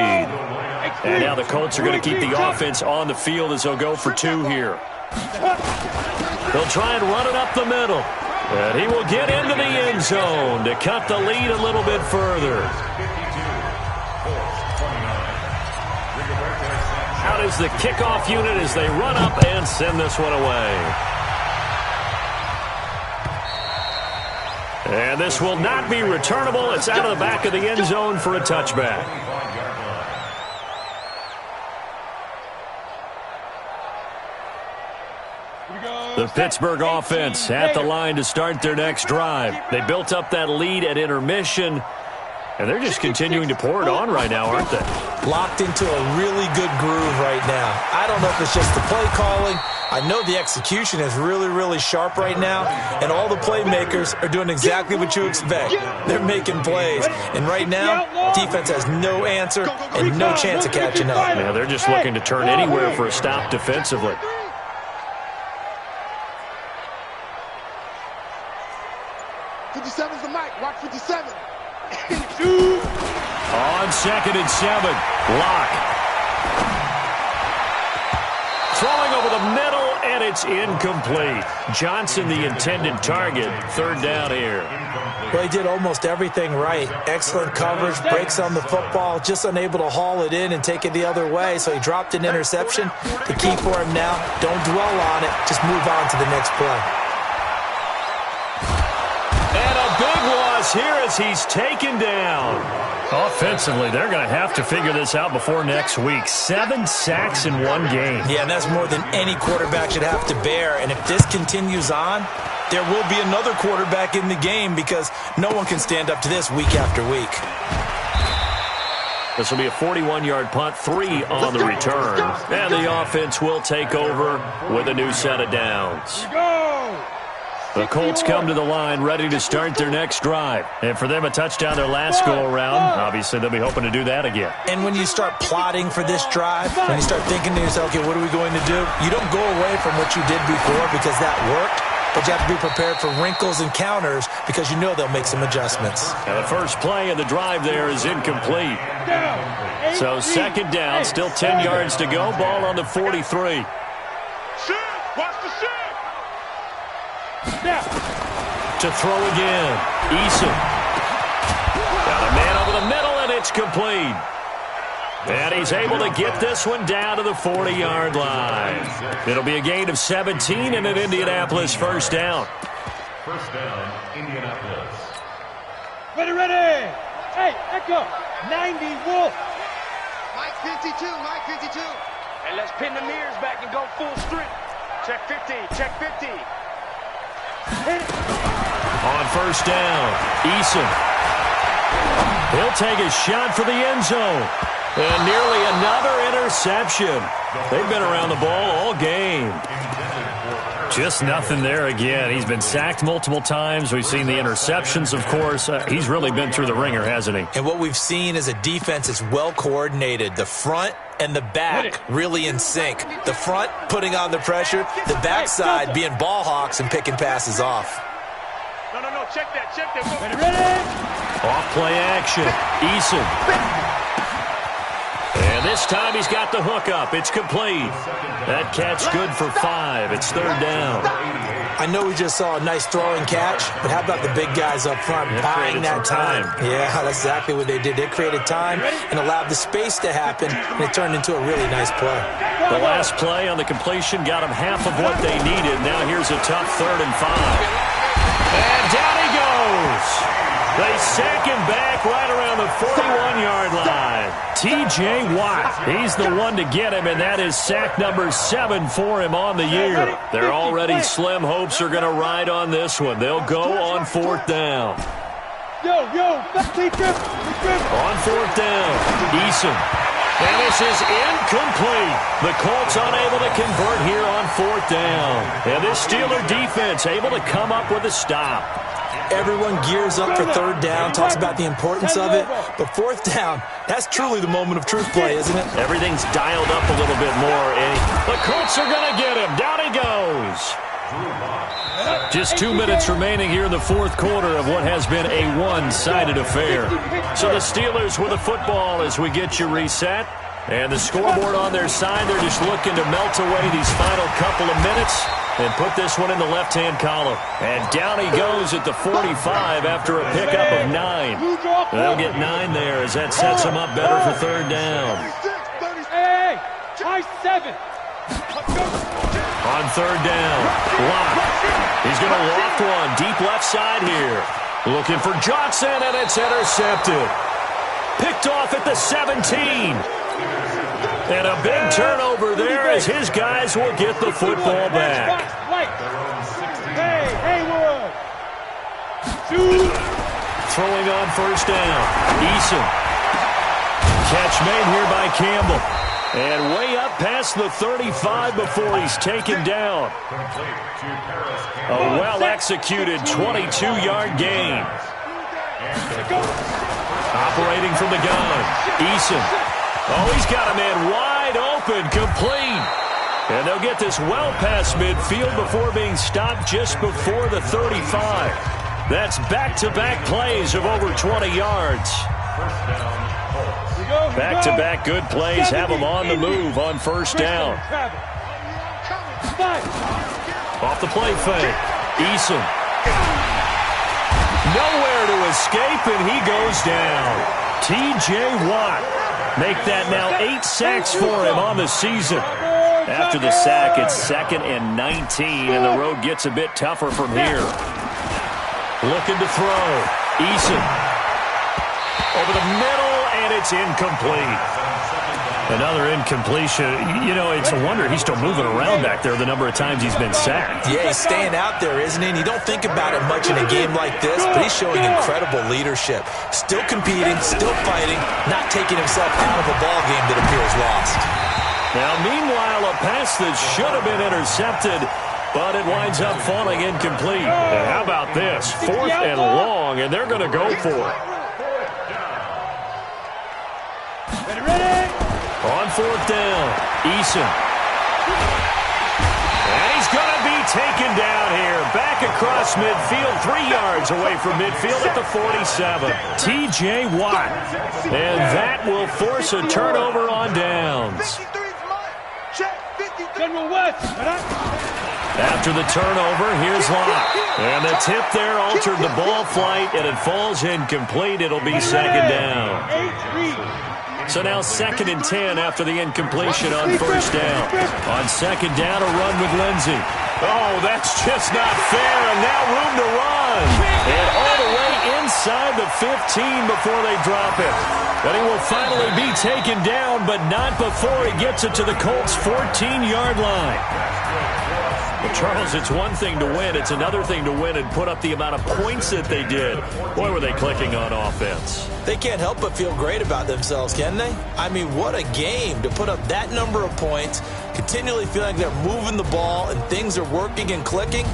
And now the Colts are going to keep the offense on the field as they'll go for 2 here. They'll try and run it up the middle. And he will get into the end zone to cut the lead a little bit further. Out is the kickoff unit as they run up and send this one away. And this will not be returnable. It's out of the back of the end zone for a touchback. The Pittsburgh offense at the line to start their next drive. They built up that lead at intermission, and they're just continuing to pour it on right now, aren't they? Locked into a really good groove right now. I don't know if it's just the play calling. I know the execution is really, really sharp right now, and all the playmakers are doing exactly what you expect. They're making plays, and right now, defense has no answer and no chance of catching up. Yeah, they're just looking to turn anywhere for a stop defensively. Watch 57. On 2nd and 7, Locke. Throwing over the middle, and it's incomplete. Johnson, the intended target. 3rd down here. Well, he did almost everything right. Excellent coverage, breaks on the football, just unable to haul it in and take it the other way, so he dropped an interception. The key for him now, don't dwell on it, just move on to the next play. And a big loss here as he's taken down. Offensively, they're going to have to figure this out before next week. 7 sacks in one game. Yeah, and that's more than any quarterback should have to bear. And if this continues on, there will be another quarterback in the game because no one can stand up to this week after week. This will be a 41-yard punt, 3 on the return. And the offense will take over with a new set of downs. The Colts come to the line ready to start their next drive. And for them, a touchdown their last go-around. Obviously, they'll be hoping to do that again. And when you start plotting for this drive, when you start thinking to yourself, okay, what are we going to do? You don't go away from what you did before because that worked. But you have to be prepared for wrinkles and counters because you know they'll make some adjustments. And the first play of the drive there is incomplete. So 2nd down, still 10 yards to go. Ball on the 43. Watch the shit. To throw again. Eason. Got a man over the middle, and it's complete. And he's able to get this one down to the 40-yard line. It'll be a gain of 17 and an Indianapolis first down. First down, Indianapolis. Ready. Hey, Echo. 90 Wolf. Mike 52. And let's pin the mirrors back and go full strength. Check 50. On first down, Eason. He'll take a shot for the end zone. And nearly another interception. interception. They've been around the ball all game. Just nothing there again. He's been sacked multiple times. We've seen the interceptions, of course. He's really been through the ringer, hasn't he? And what we've seen is a defense is well coordinated. The front and the back really in sync. The front putting on the pressure, the backside being ball hawks and picking passes off. No, check that. Ready? Off play action. Eason. And this time he's got the hook up. It's complete. That catch good for 5. It's 3rd down. I know we just saw a nice throwing catch, but how about the big guys up front buying that time? Yeah, that's exactly what they did. They created time and allowed the space to happen, and it turned into a really nice play. The last play on the completion got them half of what they needed. Now here's a tough 3rd and 5. And down he goes. They sack him back right around the 41-yard line. T.J. Watt, he's the one to get him, and that is sack number 7 for him on the year. Their already slim hopes are going to ride on this one. They'll go on 4th down. On 4th down, Eason. And this is incomplete. The Colts unable to convert here on 4th down. And this Steeler defense able to come up with a stop. Everyone gears up for 3rd down, talks about the importance of it. But 4th down, that's truly the moment of truth play, isn't it? Everything's dialed up a little bit more, and the Colts are going to get him. Down he goes. Just 2 minutes remaining here in the 4th quarter of what has been a one-sided affair. So the Steelers with the football as we get you reset. And the scoreboard on their side, they're just looking to melt away these final couple of minutes and put this one in the left-hand column. And down he goes at the 45 after a pickup of 9. They'll get 9 there as that sets them up better for 3rd down. Hey, high 7. On 3rd down, Locke. He's going to loft one deep left side here. Looking for Johnson, and it's intercepted. Picked off at the 17. And a big turnover there as his guys will get the football back. Hey, Haywood. Throwing on 1st down. Eason. Catch made here by Campbell. And way up past the 35 before he's taken down. A well-executed 22-yard gain. Operating from the gun. Eason. Oh, he's got a man wide open, complete. And they'll get this well past midfield before being stopped just before the 35. That's back-to-back plays of over 20 yards. Back-to-back good plays have them on the move on 1st down. Off the play fake. Eason. Nowhere to escape, and he goes down. T.J. Watt. Make that now 8 sacks for him on the season. After the sack, it's 2nd and 19, and the road gets a bit tougher from here. Looking to throw. Eason. Over the middle, and it's incomplete. Another incompletion. You know, it's a wonder he's still moving around back there the number of times he's been sacked. Yeah, he's staying out there, isn't he? And you don't think about it much in a game like this, but he's showing incredible leadership. Still competing, still fighting, not taking himself out of a ball game that appears lost. Now, meanwhile, a pass that should have been intercepted, but it winds up falling incomplete. And how about this? 4th and long, and they're going to go for it. Ready? On 4th down, Eason. And he's going to be taken down here. Back across midfield, 3 yards away from midfield at the 47. T.J. Watt. And that will force a turnover on downs. After the turnover, here's Locke. And the tip there altered the ball flight, and it falls incomplete. It'll be 2nd down. So now 2nd and 10 after the incompletion on 1st down. On 2nd down, a run with Lindsey. Oh, that's just not fair, and now room to run. And all the way inside the 15 before they drop it. But he will finally be taken down, but not before he gets it to the Colts' 14-yard line. Well, Charles, it's one thing to win. It's another thing to win and put up the amount of points that they did. Boy, were they clicking on offense. They can't help but feel great about themselves, can they? I mean, what a game to put up that number of points, continually feeling like they're moving the ball and things are working and clicking.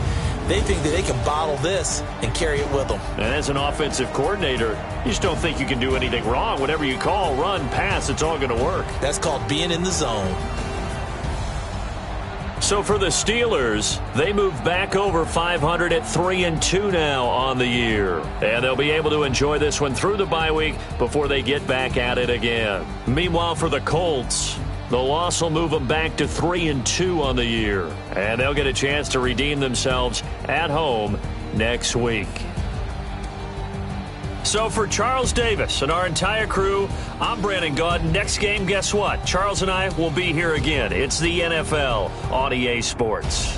They think that they can bottle this and carry it with them. And as an offensive coordinator, you just don't think you can do anything wrong. Whatever you call, run, pass, it's all going to work. That's called being in the zone. So for the Steelers, they move back over 500 at 3-2 now on the year. And they'll be able to enjoy this one through the bye week before they get back at it again. Meanwhile, for the Colts, the loss will move them back to 3-2 on the year. And they'll get a chance to redeem themselves at home next week. So for Charles Davis and our entire crew, I'm Brandon Gaudin. Next game, guess what? Charles and I will be here again. It's the NFL on EA Sports.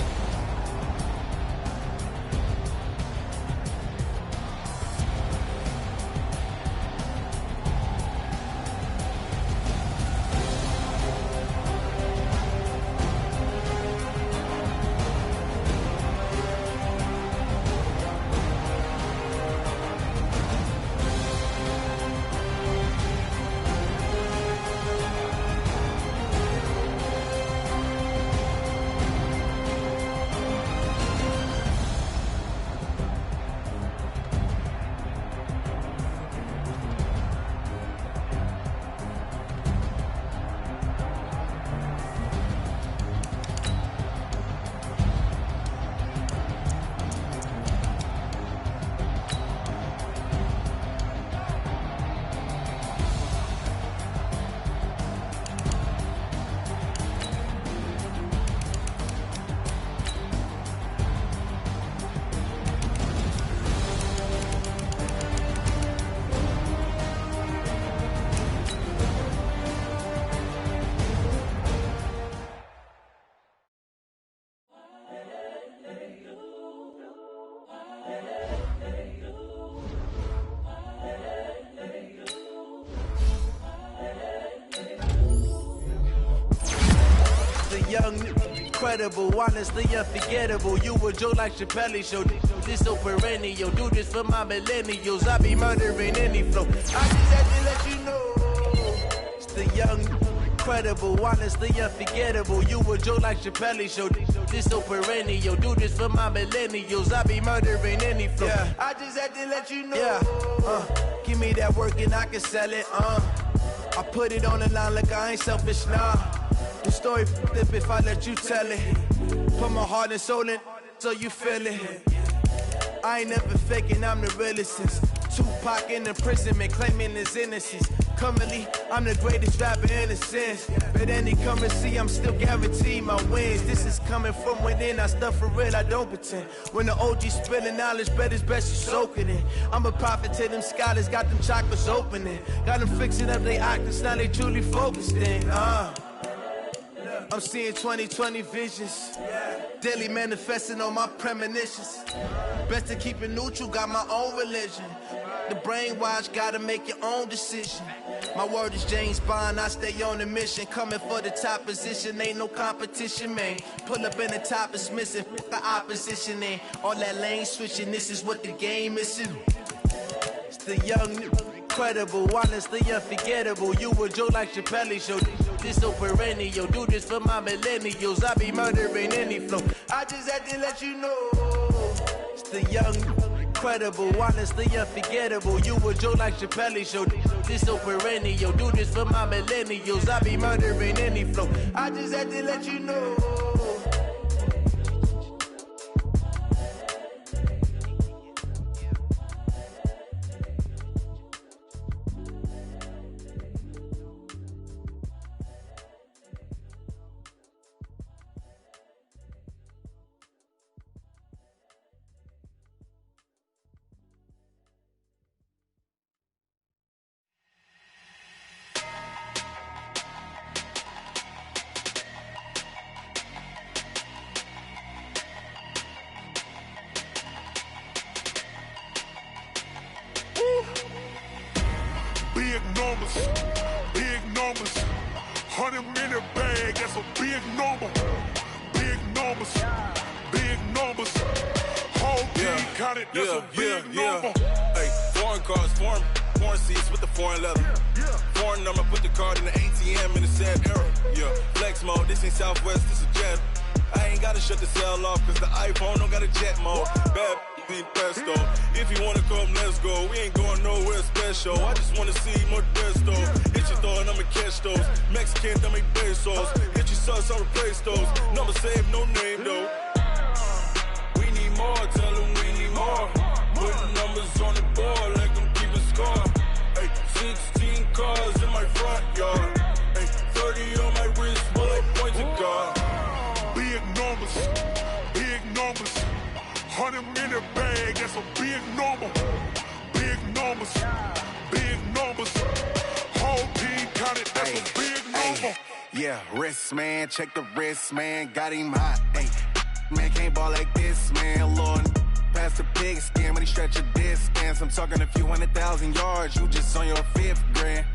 Incredible, honestly unforgettable. You a joke like XxJWILL830xX's show. This so perennial. Do this for my millennials. I be murdering any flow. I just had to let you know. It's the young, incredible, honestly unforgettable. You a joke like XxJWILL830xX's show. This so perennial. Do this for my millennials. I be murdering any flow. Yeah. I just had to let you know. Yeah. Give me that work and I can sell it. I put it on the line like I ain't selfish, nah. The story flip if I let you tell it. Put my heart and soul in so you feel it. I ain't never faking, I'm the realest since Tupac in imprisonment, claiming his innocence. Currently, I'm the greatest rapper in a sense. But any currency, I'm still guaranteed my wins. This is coming from within, I stuff for real, I don't pretend. When the OG spilling knowledge, bet it's best you soak it in. I'm a prophet to them scholars, got them chakras opening. Got them fixing up they octaves, now they truly focused in. I'm seeing 2020 visions, daily manifesting on my premonitions. Best to keep it neutral, got my own religion. The brainwash, gotta make your own decision. My word is James Bond, I stay on a mission. Coming for the top position, ain't no competition, man. Pull up in the top is missing, fuck the opposition, ain't all that lane switching, this is what the game is. It's the young, incredible, honestly unforgettable. You a joke like XxJWILL830xX's show. This so perennial, do this for my millennials. I be murdering any flow. I just had to let you know. It's the young, incredible, honestly unforgettable. You a joke like XxJWILL830xX's show. This so perennial, do this for my millennials. I be murdering any flow. I just had to let you know. Big numbers, 100 minute bag, that's a big number. Big numbers, big numbers. Whole team counted, that's a big number. Hey, foreign cars, foreign seats with the foreign leather. Foreign number, put the card in the ATM in the sad era. Yeah, flex mode, this ain't Southwest, this is Jet. I ain't gotta shut the cell off, cause the iPhone don't got a jet mode. Bad ain't pesto. If you wanna come, let's go. We ain't going nowhere special. I just wanna see more Modesto. Hit your throw and I'ma catch those. Mexican, don't make pesos. Hit your sauce, I'll replace those. Number saved, no name though. We need more, tell them we need more. Putting numbers on the board like I'm keeping score. Hey, 16 cars in my front yard. Hey, 30 on my wrist, bullet points of God. Big numbers, big numbers. 100 in the bag, that's a big number. Big numbers, big numbers. Whole team counted, that's a big number. Yeah, wrist man, check the wrist man, got him hot. Ay, man can't ball like this, man. Lord, past the pig skin when he stretch a distance. I'm talking a few 100,000 yards, you just on your 5th grand.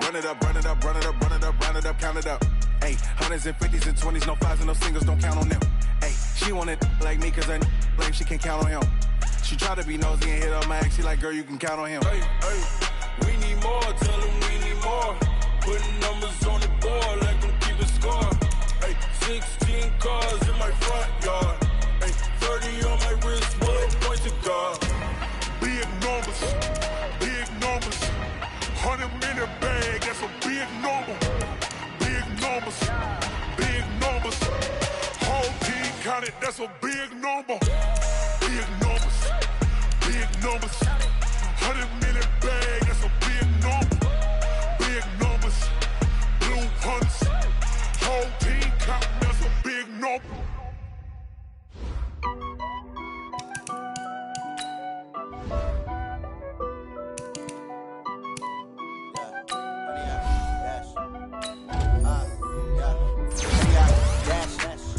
Run it up, run it up, run it up, run it up, run it up, count it up. Ay, hundreds and 50s and 20s, no 5s and no singles, don't count on them. Ay, she want it like me, cause her blame, she can't count on him. She try to be nosy and hit up my ex, she like, girl, you can count on him. Hey, we need more, tell them we need more. Putting numbers on the board like I'm keeping score. Hey, 16 cars in my front yard. Hey, 30 on my wrist, bullet points of God. Big numbers, big numbers. 100 in the bag, that's a big number. Big numbers, big numbers. Whole team counted, that's a big number. Big numbers, big numbers. 100 in the bag, that's a big number. Big numbers, blue hunts. Whole team counting, that's a big number.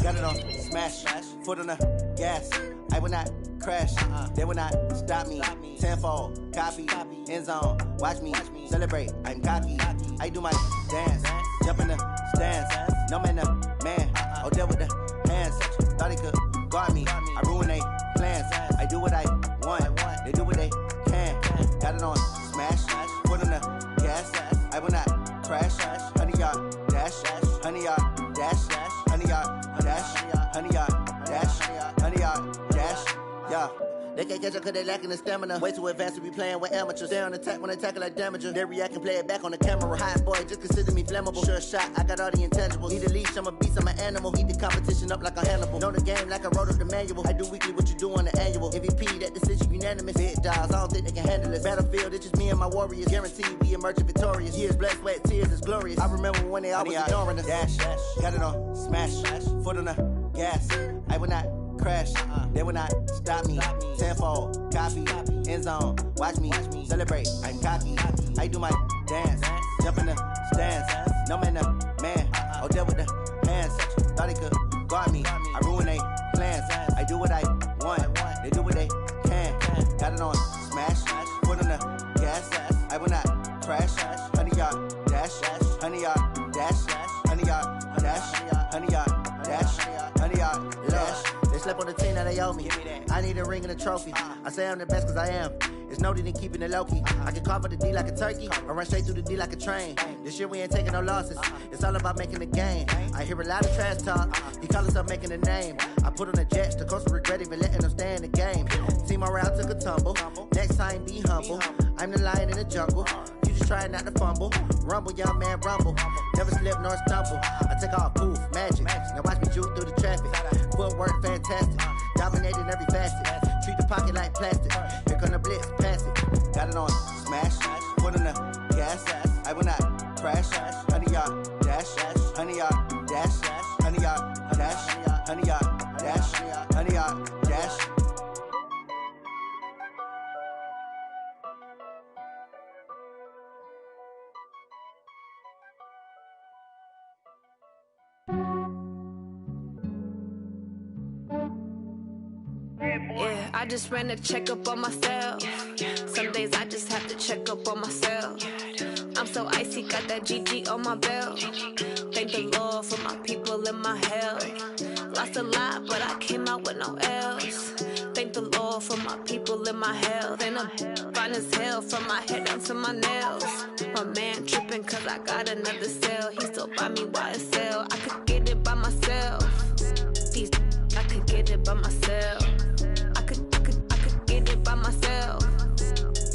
Got it on smash, foot on the gas. I will not crash, they will not stop me. Tenfold, copy, end zone, watch me celebrate. I'm cocky, I do my dance, jump in the stands. No man, the man, oh there with the hands. Thought he could guard me, I ruin they plans. I do what I want, they do what they can. Got it on smash, foot on the gas. I will not crash, 100 yard dash, 100 yard dash, 100 yard dash, 100 yard dash, 100 yard dash, yeah. They can't catch up cause they lacking the stamina. Way too advanced to be playing with amateurs. Stay on attack when they tackle like damager. They react and play it back on the camera. Hot boy, just consider me flammable. Sure shot, I got all the intangibles. Need a leash, I'm a beast, I'm an animal. Heat the competition up like a Hannibal. Know the game like I wrote up the manual. I do weekly what you do on the annual. MVP, that decision unanimous. Big dogs, I don't think they can handle it. Battlefield, it's just me and my warriors. Guaranteed we emerging victorious. Years, blood, sweat, tears, it's glorious. I remember when they always ignoring us. Dash, got it on smash, foot on the gas. I will not crash, they will not stop me. Tenfold, copy, end zone, watch me celebrate. I'm cocky, I do my dance, jump in the stands. No man, the man, oh there with the hands. Thought he could guard me, I ruin they plans. I do what I want, they do what they can. Got it on smash, foot on the gas. I will not crash, 100 yard dash, 100 yard dash, 100 yard dash, 100 yard dash, 100 yard dash. They slept on the team that they owe me. I need a ring and a trophy. I say I'm the best cause I am. It's no need in keeping it low-key. I can carve up the D like a turkey or run straight through the D like a train. This year we ain't taking no losses. It's all about making the game. I hear a lot of trash talk. He call himself making a name. I put on the Jets. The coach will regret even letting them stay in the game. Team morale took a tumble. Next time be humble. I'm the lion in the jungle. You just try not to fumble. Rumble, young man, rumble. Never slip nor stumble. I take off, poof, magic. Now watch me juke through the traffic. Footwork fantastic. Dominating every facet. Treat the pocket like plastic. Here come the blitz, pass it. Got it on smash, foot on the gas. I will not crash. 100 yard dash, 100 yard dash, 100 yard dash, 100 yard dash, 100 yard dash. Yeah, I just ran a checkup on myself. Some days I just have to check up on myself. I'm so icy, got that GG on my belt. Thank the Lord for my people in my health. Lost Lost a lot, but I came out with no L's. Thank the Lord for my people in my health. And I'm fine as hell from my head down to my nails. My man tripping cause I got another cell. He still buy me YSL. I could get it by myself. These I could get it by myself. I could get it by myself.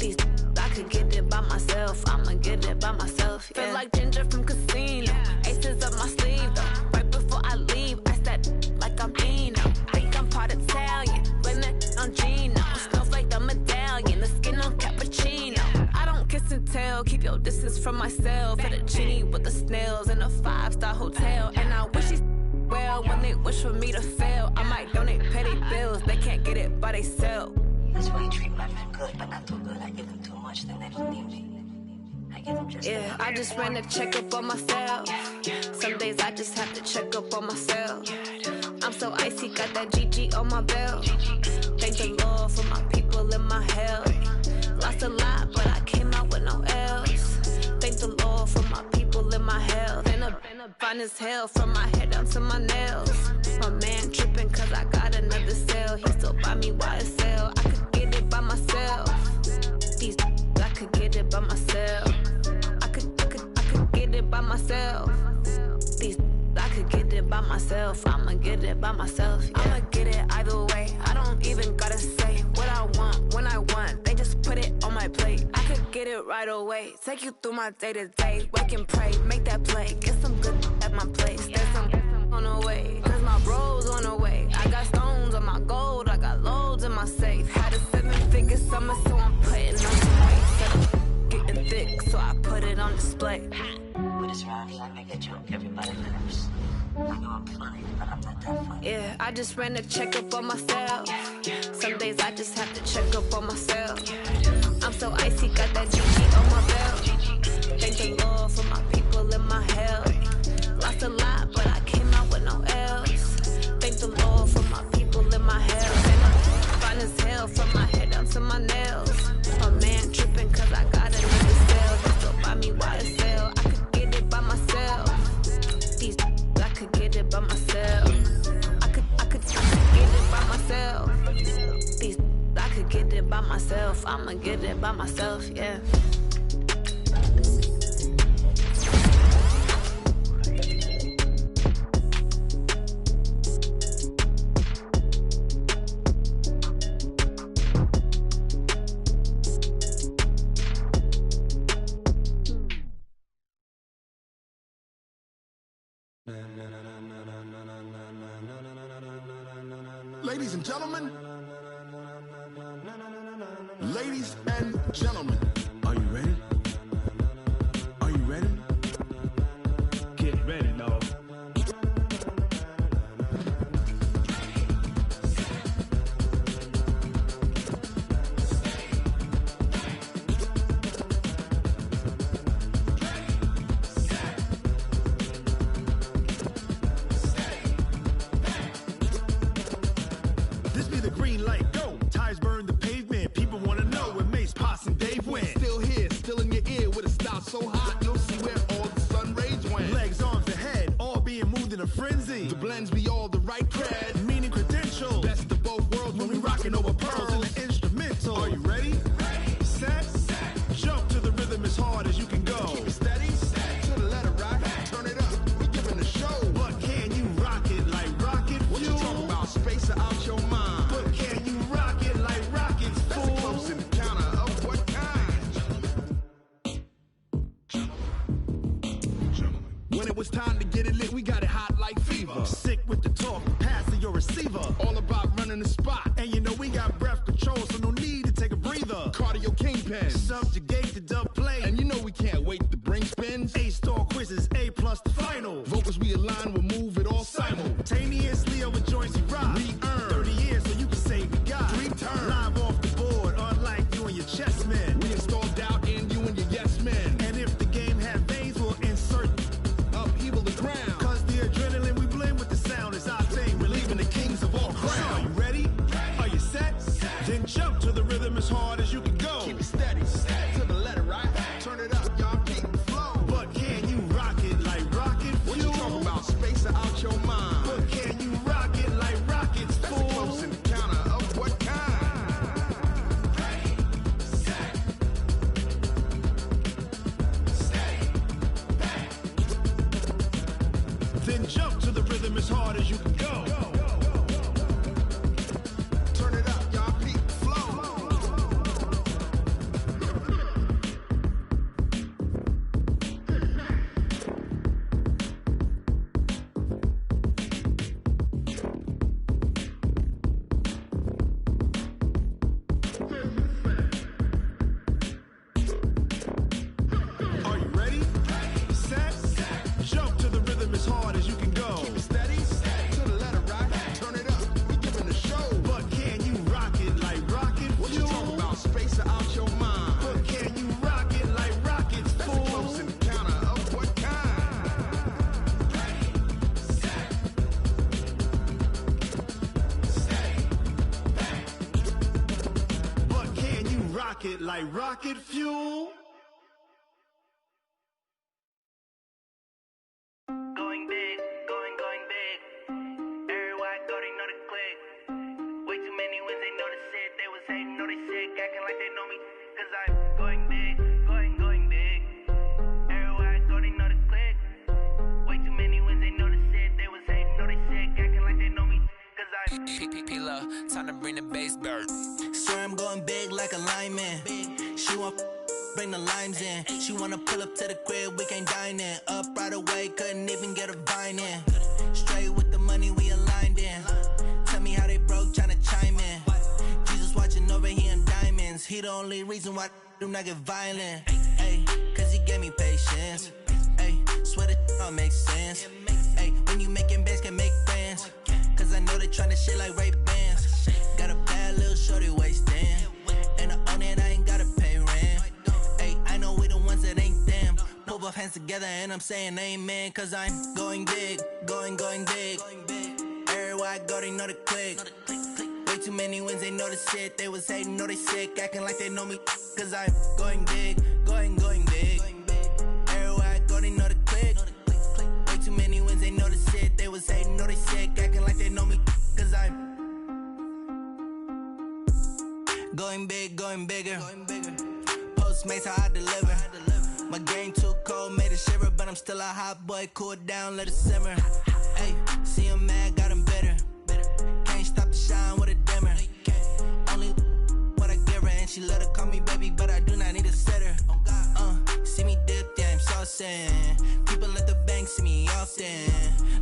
These I could get it by myself. I'ma get it by myself. Yeah. Feel like Ginger from Casino. Aces up my sleeve though. Right before I leave, I said like I'm Dino. Think I'm part Italian. Blame that on Gino. Smells like the medallion. The skin on cappuccino. I don't kiss and tell. Keep your distance from myself. At a genie with the snails in a 5-star hotel. And I wish he's well when they wish for me to fail. I might donate petty bills. They can't get it by they sell. That's why you treat my men good, but not too good. I give them too much, then they don't need me. I give them just yeah, I just ran a checkup on myself. Some days I just have to check up on myself. I'm so icy, got that GG on my belt. Thank the Lord for my people in my health. Lost a lot, but I came out with no L's. Thank the Lord for my people in my health. And I'm fine as hell from my head down to my nails. My man tripping cause I got another cell. He still buy me YSL. I could get it by myself. These I could get it by myself. I could get it by myself. These I could get it by myself. I'ma get it by myself. Yeah. I'ma get it either way. I don't even gotta say what I want when I want. They just put it on my plate. I could get it right away. Take you through my day to day. Wake and pray, make that play. Get some good at my place. There's some on the way. Cause my bro's on the way. I got stones on my gold. I got loads in my safe. Had a 7-figure summer, so I'm putting on some weight. Getting thick, so I put it on display. With this round, I make a joke, everybody laughs. I know I'm funny, but I'm not that funny. Yeah, I just ran a checkup on myself. Some days I just have to check up on myself. I'm so icy, got that GG on my belt. Thank the Lord for my people in my health. Lost a lot, but I came out with no L's. Thank the Lord for my people in my health. And I'm fine as hell from my head down to my nails. My man tripping cause I got another cell. They still buy me YSL. I could get it by myself. These I could get it by myself. I could get it by myself. These I could get it by myself. I'ma get it by myself, yeah. Ladies and gentlemen, ladies and gentlemen, are you ready? Are you ready? Get ready, dog. So hot, you'll see where all the sun rays went. Legs, arms, the head, all being moved in a frenzy. The blends be all the right cred, meaning credentials. Best of both worlds when we rockin' over pearls in the instrumental. Are you ready? Ready. Set. Jump to the rhythm as hard as you can go. Keep it steady. To the letter right. Turn it up. We giving a show. But can you rock it like rocket fuel? What you talking about? Space out your mind. But can you rock it like rockets? That's a close encounter of what kind? When it was time to get it lit, we got it hot like fever. Sick with the talk, passing your receiver. All about running the spot. And you know we got breath control, so no need to take a breather. Cardio kingpin, subjugate the dub play. And you know we can't wait to bring spins. A-star quizzes, A+ the final. Vocals we align, we'll move it all simultaneously over joints we rock. We earn 30 years, so you can say we got 3 turns. Live off the board, unlike you and your chess men. We install doubt in you and your yes men. And if the game had veins, we'll insert upheaval the ground. Cause the adrenaline we blend with the sound is our thing. Relieving the kings of all crowns. Are you ready? Are you set? Then jump to the rhythm as hard as you can go. Keep it steady. To the letter right. Turn it up, y'all keep the flow. But can you rock it like rocket fuel? What you talking about? Space out your mind. But can you rock it then jump to the rhythm as hard as you can go. Turn it up, y'all. Peak flow. Are you ready? Set. Jump to the rhythm as hard as you can go. Keep it steady. To the letter right. Turn it up. We giving the show. But can you rock it like rocket? What you talking about? Space out your mind. But can you rock it like rockets? That's a close encounter of what kind? But can you rock it like rocket fuel? Going big, going big. Everywhere I go, they know the click. Way too many wins, they know the shit. They was hating, know they sick, acting like they know me. Cause I'm going big, going big. Everywhere I go, they know the click. Way too many wins, they know the shit. They was hating, know they sick, acting like they know me. Cause I'm P-P-P-Love, time to bring the bass bird. swear I'm going big like a lineman. She want bring the limes in. She wanna pull up to the crib, we can't dine in. Up right away, couldn't even get a vine in. Straight with the money, we aligned in. Tell me how they broke, tryna chime in. Jesus watching over here in diamonds. He the only reason why I do not get violent. Ay, cause he gave me patience. Ay, swear that all makes sense. Ay, when you making bands, can make friends. Cause I know they tryna shit like Ray-Bans. Got a bad little shorty wasting. And I own it, I ain't gotta pay rent. Ay, I know we the ones that ain't them. Pull both hands together and I'm saying amen. Cause I'm going big, going big. Everywhere I go, they know the click. Way too many wins, they know the shit. They was hating, know they sick, acting like they know me. Cause I'm going big, going big. Everywhere I go, they know the click. Way too many wins, they know the shit. They was hating, know they sick, acting like they know me. Cause I'm going big, going bigger. Postmates, how I deliver. My game too cold, made it shiver. But I'm still a hot boy, cool it down, let it simmer. Hey, see him mad, got him bitter. Can't stop the shine with a dimmer. Only what I give her, and she let her call me baby, but I do not need a sitter. See me dip, yeah, I'm saucing. People at the bank see me often.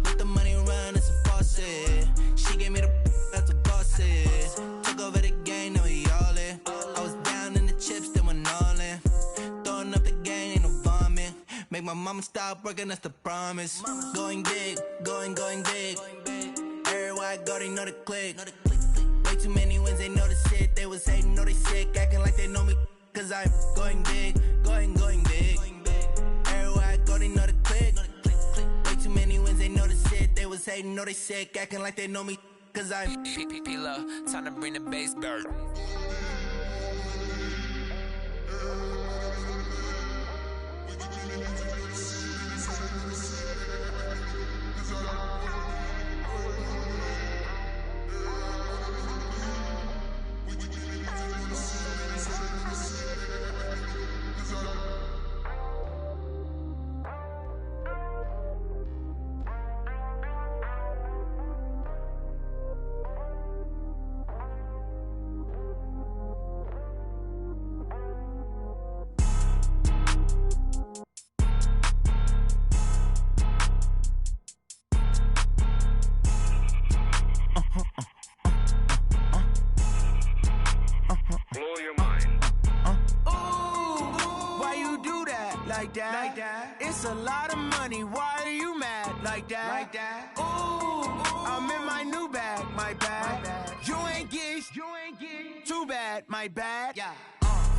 Let the money run, it's a faucet. She gave me the that's a bosses. Took over the game, now we all in. I was down in the chips, then went all in. Throwing up the game, ain't no vomit. Make my mama stop working, that's the promise. Going big, going big. Everywhere I go, they know the click. Way too many wins, they know the shit. They was hating, know they sick, acting like they know me. Cause I'm going big, going big. Everywhere I go, they know the click. Way too many wins, they know the shit. They was hating, know they sick, acting like they know me. Cause I'm P-P-P-Love, time to bring the bass bird. It's a lot of money, why are you mad like that? Ooh, I'm in my new bag, my bad. You ain't getting too bad, my bad.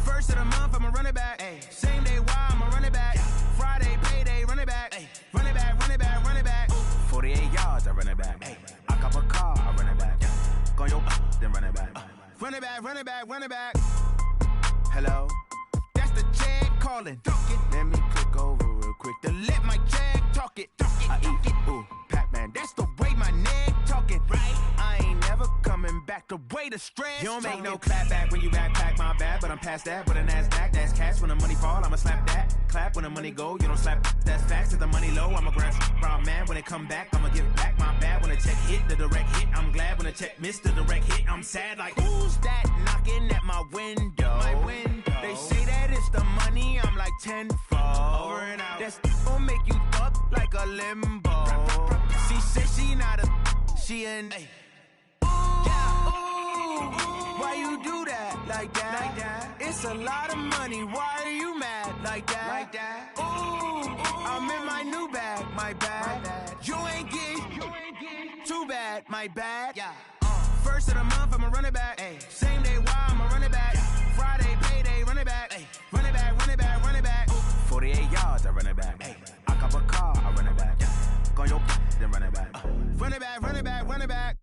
First of the month, I'ma run it back. Same day, why I'ma run it back. Friday, payday, run it back. Run it back. 48 yards, I run it back. I cop a car, I run it back. Go your then run it back. Run it back. Hello? That's the check calling. Let me click over real quick To let my check talk it. I eat, ooh, Pac-Man. That's the way my neck talking. Right. I ain't never coming back work away the stress. You don't make no clap back when you backpack, my bad, but I'm past that. But a NASDAQ, that's cash. When the money fall, I'ma slap that. Clap when the money go, you don't slap. That's facts. If the money low, I'ma grab brown man. When it come back, I'ma give back my bad. When the check hit, the direct hit, I'm glad. When the check missed the direct hit, I'm sad. Like, who's that knocking at my window? They say that it's the money, I'm like tenfold. Over and out. That's gon' make you up like a limbo. She said she not a, she an. Why you do that like that? It's a lot of money. Why are you mad like that? Ooh, I'm in my new bag, my bad. You ain't getting too bad, my bad. Yeah. First of the month, I'ma run it back. Same day, why I'ma run it back. Friday, payday, run it back. Run it back, run it back, run it back. 48 yards, I run it back. I cop a car, I run it back. Go your then run it back. Run it back, run it back, run it back.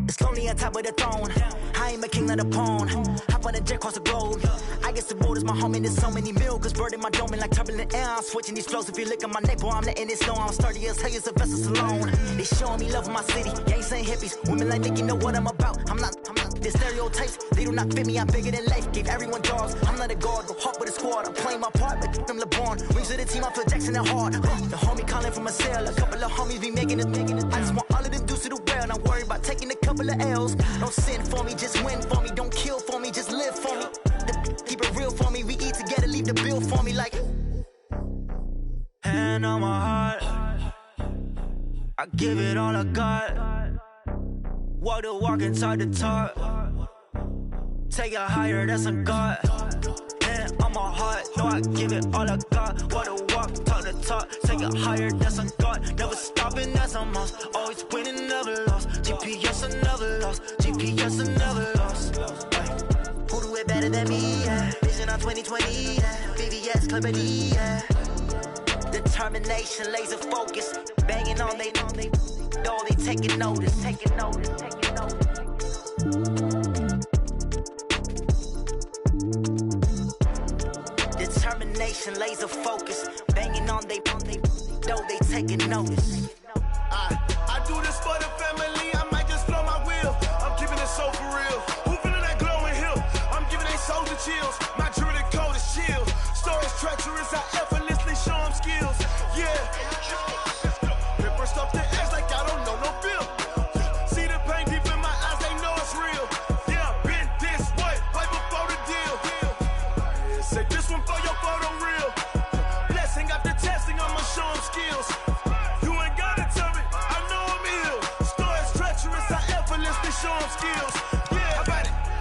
It's lonely on top of the throne. I ain't a king of the pawn. Hop on a jet across the globe. I guess the road is my home and there's so many milk. Bird in my dome and like turbulent air. I'm switching these flows. If you look at my neck, boy, I'm letting it snow. I'm sturdy as hell as a vessel alone. They showing me love in my city. Gangs saying hippies. Women like Nick, you know what I'm about. I'm not. The stereotypes, they do not fit me. I'm bigger than life. Gave everyone jobs. I'm not a guard, but hawk with a squad. I'm playing my part, but I'm LeBron. Wings of the team, I feel Jackson and hard. The homie calling from a cell. A couple of homies be making it. I just want all of them dudes to do well. Not worry about taking a couple of L's. Don't sin for me, just win for me. Don't kill for me, just live for me. Keep it real for me. We eat together, leave the bill for me like. Hand on my heart, I give it all I got. Walk the walk and talk the talk. Take it higher, that's a God. Hand on my heart, no, I give it all I got. Walk the walk, talk the talk. Take it higher, that's a God. Never stopping, that's a must. Always winning, never lost. GPS, I never lost. GPS, I never lost. Who do it better than me? Yeah. Vision on 2020, yeah. VVS, Clarity, yeah. Determination, laser focus. Banging on they though they taking notice. Determination, laser focus. Banging on they though they taking notice. I do this for the family. I might just blow my wheel. I'm keeping it so for real. Who feeling that glowing hill? I'm giving they soldier chills. My jewelry code is chill. Stories treacherous. I effortlessly show them skills. Yeah. Paper stuff to edge like I don't know no feel. See the pain deep in my eyes, they know it's real. Yeah, been this way, right before the deal. Say this one for your photo real. Blessing after testing, I'ma show them skills. You ain't gotta tell me, I know I'm ill. Stories treacherous, I effortlessly show them skills. Yeah,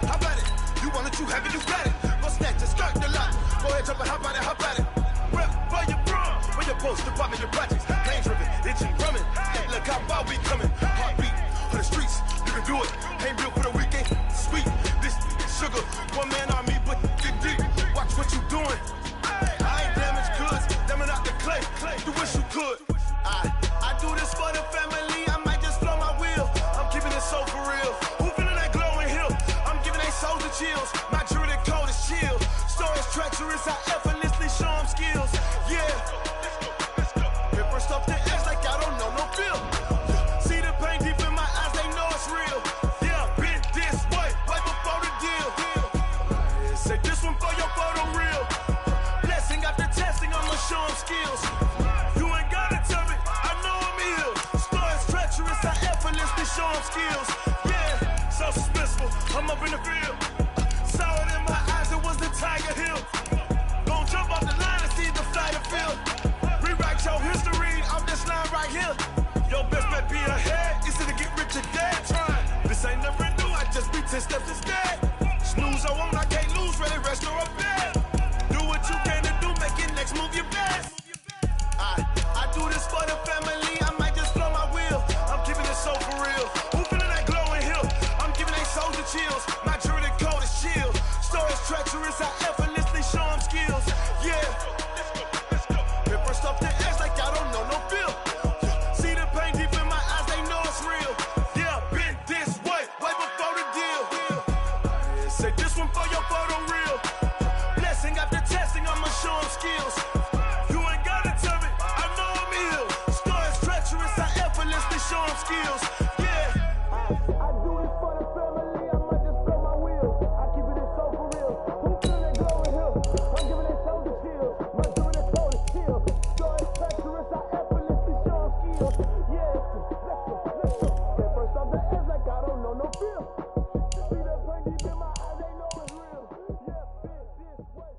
how about it? You want it, you have it, you got it. Go snatch it, start the lot. Go ahead, jump it, how about it? Rep for your bro, for your post, department, your projects. Lane driven, itching, drumming. Look how far we coming. Heartbeat for the streets, you can do it. Ain't built for the weekend. Sweet, this sugar, one man army, but dig deep. Watch what you doing. I ain't damaged goods, damn it out the clay. You wish you could. I do this for the family. I might just blow my wheel. I'm keeping it so for real. Who feeling that glowing hill? I'm giving they soldier chills. My jewelry code is chill. Stories treacherous. I effortlessly show them skills. Yeah. Paper stuff to edge like I don't know no feel. See the pain deep in my eyes, they know it's real. Yeah, been this way, right before the deal. Say this one for your photo real. Blessing after testing, I'ma show them skills. You ain't gotta tell me, I know I'm ill. Stories treacherous, I effortlessly show them skills. Yeah, so suspenseful, I'm up in the field. Saw it in my eyes, it was the Tiger Hill. Gon' jump off the line and see the flyer field. Rewrite your history off this line right here. Your best bet be ahead, it's to get rich or dead trying. This ain't never new, I just be 10 steps instead. Snooze, I won't, I can't lose, ready, rest or a bed. Do what you can to do, make your next move your best. I do this for the family, I might just blow my wheel. I'm keeping it so for real. Who feeling that glowing hill? I'm giving they soldier chills. My jewelry code is chill. Stories treacherous, I effortlessly show them skills. Yeah. Paper stuff to edge like I don't know no feel. See the pain deep in my eyes, they know it's real. Yeah, been this way, right before the deal. Say this one for your photo real. Blessing after testing, I'ma show on skills. You ain't gotta tell me, I know I'm ill. Stories treacherous, I effortlessly show them skills. Yeah. I do this for the family, I might just spell my wheels. I keep it so for real. Who feel that glory here? I'm giving that shoulder chills. My doing that shoulder chill. Stories treacherous, I effortlessly show them skills. Yeah. Let's go. Get first off the edge like I don't know no feel. See that pain deep in my eyes, they know it's real. Yeah, this way.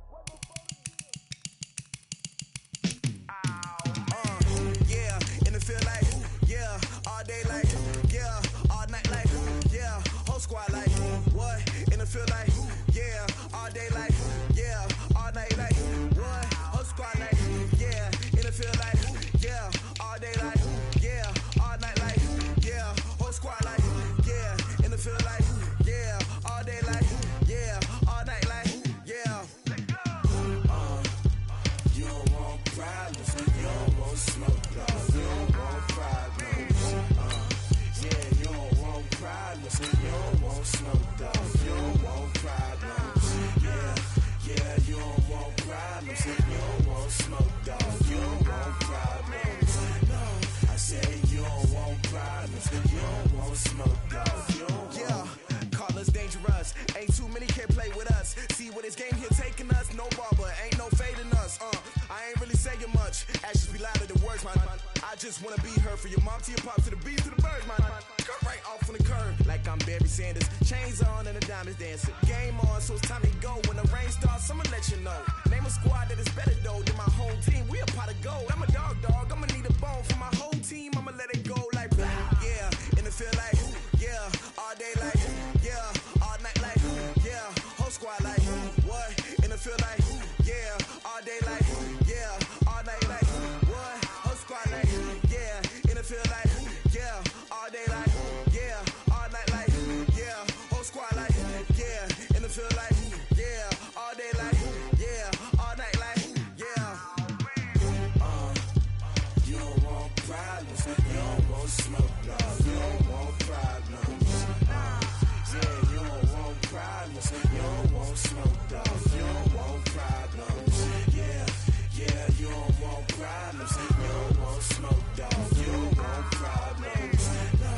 Yeah, in the field like, yeah, all day like, yeah, all night like, yeah, whole squad like, what? In the field like, yeah, all day like, yeah, all night like, what? Whole squad like, yeah, in the field like, yeah, all day like, yeah, all night like, yeah, whole squad like, yeah, in the field like, yeah, all day like, yeah, all night like, yeah. You don't want problems, you don't want smoke, dog. You don't want problems. Yeah, you don't want problems, you don't want smoke, dog. You don't want problems. Yeah, you don't want problems, you don't want smoke, dog. You don't want problems. No, I said you don't want problems, you don't want smoke, dog. You don't want. Call us dangerous. Ain't too many can play with us. See what this game here taking us. No barber, ain't no fading us. I ain't really saying much. Actions be louder than words, man. I just wanna be her for your mom to your pop to the beat to the birds, man. Cut right off on the curb like I'm Barry Sanders. Chains on and the diamonds dancing. Game on, so it's time to go. When the rain starts, I'ma let you know. Name a squad that is better though than my whole team. We a pot of gold. I'm a dog. I'ma need a bone for my whole team. I'ma let it go like, yeah. In the field like, yeah. All day like, yeah. All night like, yeah. Whole squad like, what? In the field like, yeah. All day like, yeah. All night like, what? Whole squad like, yeah. In the field like, yeah. All day like, yeah. All night like, yeah. Whole squad like, yeah. In the field like, yeah. All day like, yeah. All night like, yeah. You don't want problems, you don't want smoke, no. You don't want problems. Yeah, you don't want problems, you don't want smoke, dog. You don't want problems. Yeah, you don't want problems, you don't want smoke, dog. You don't want problems. No,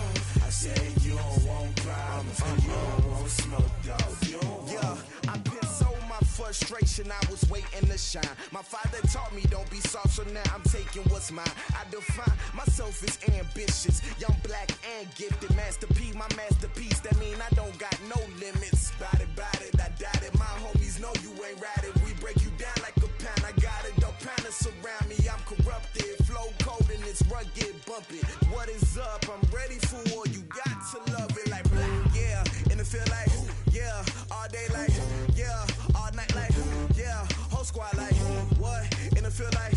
I said you don't want problems, you don't want smoke, dog. You don't want. Yeah, I've been so my frustration, I was waiting to shine. My father taught me don't be soft, so now I'm taking what's mine. I define myself as ambitious, young, black, and gifted. Master P, my masterpiece. That mean I don't got no limits. Bout it, I doubt it. My homies know you ain't ratted. We break you down like a pound. I got it, don't panic surround me. I'm corrupted, flow cold and it's rugged, bumpy. What is up? I'm ready for war. You got to love it like black. Yeah, in the field like, yeah. All day like, yeah. All night like, yeah. Whole squad like, what? In the field like,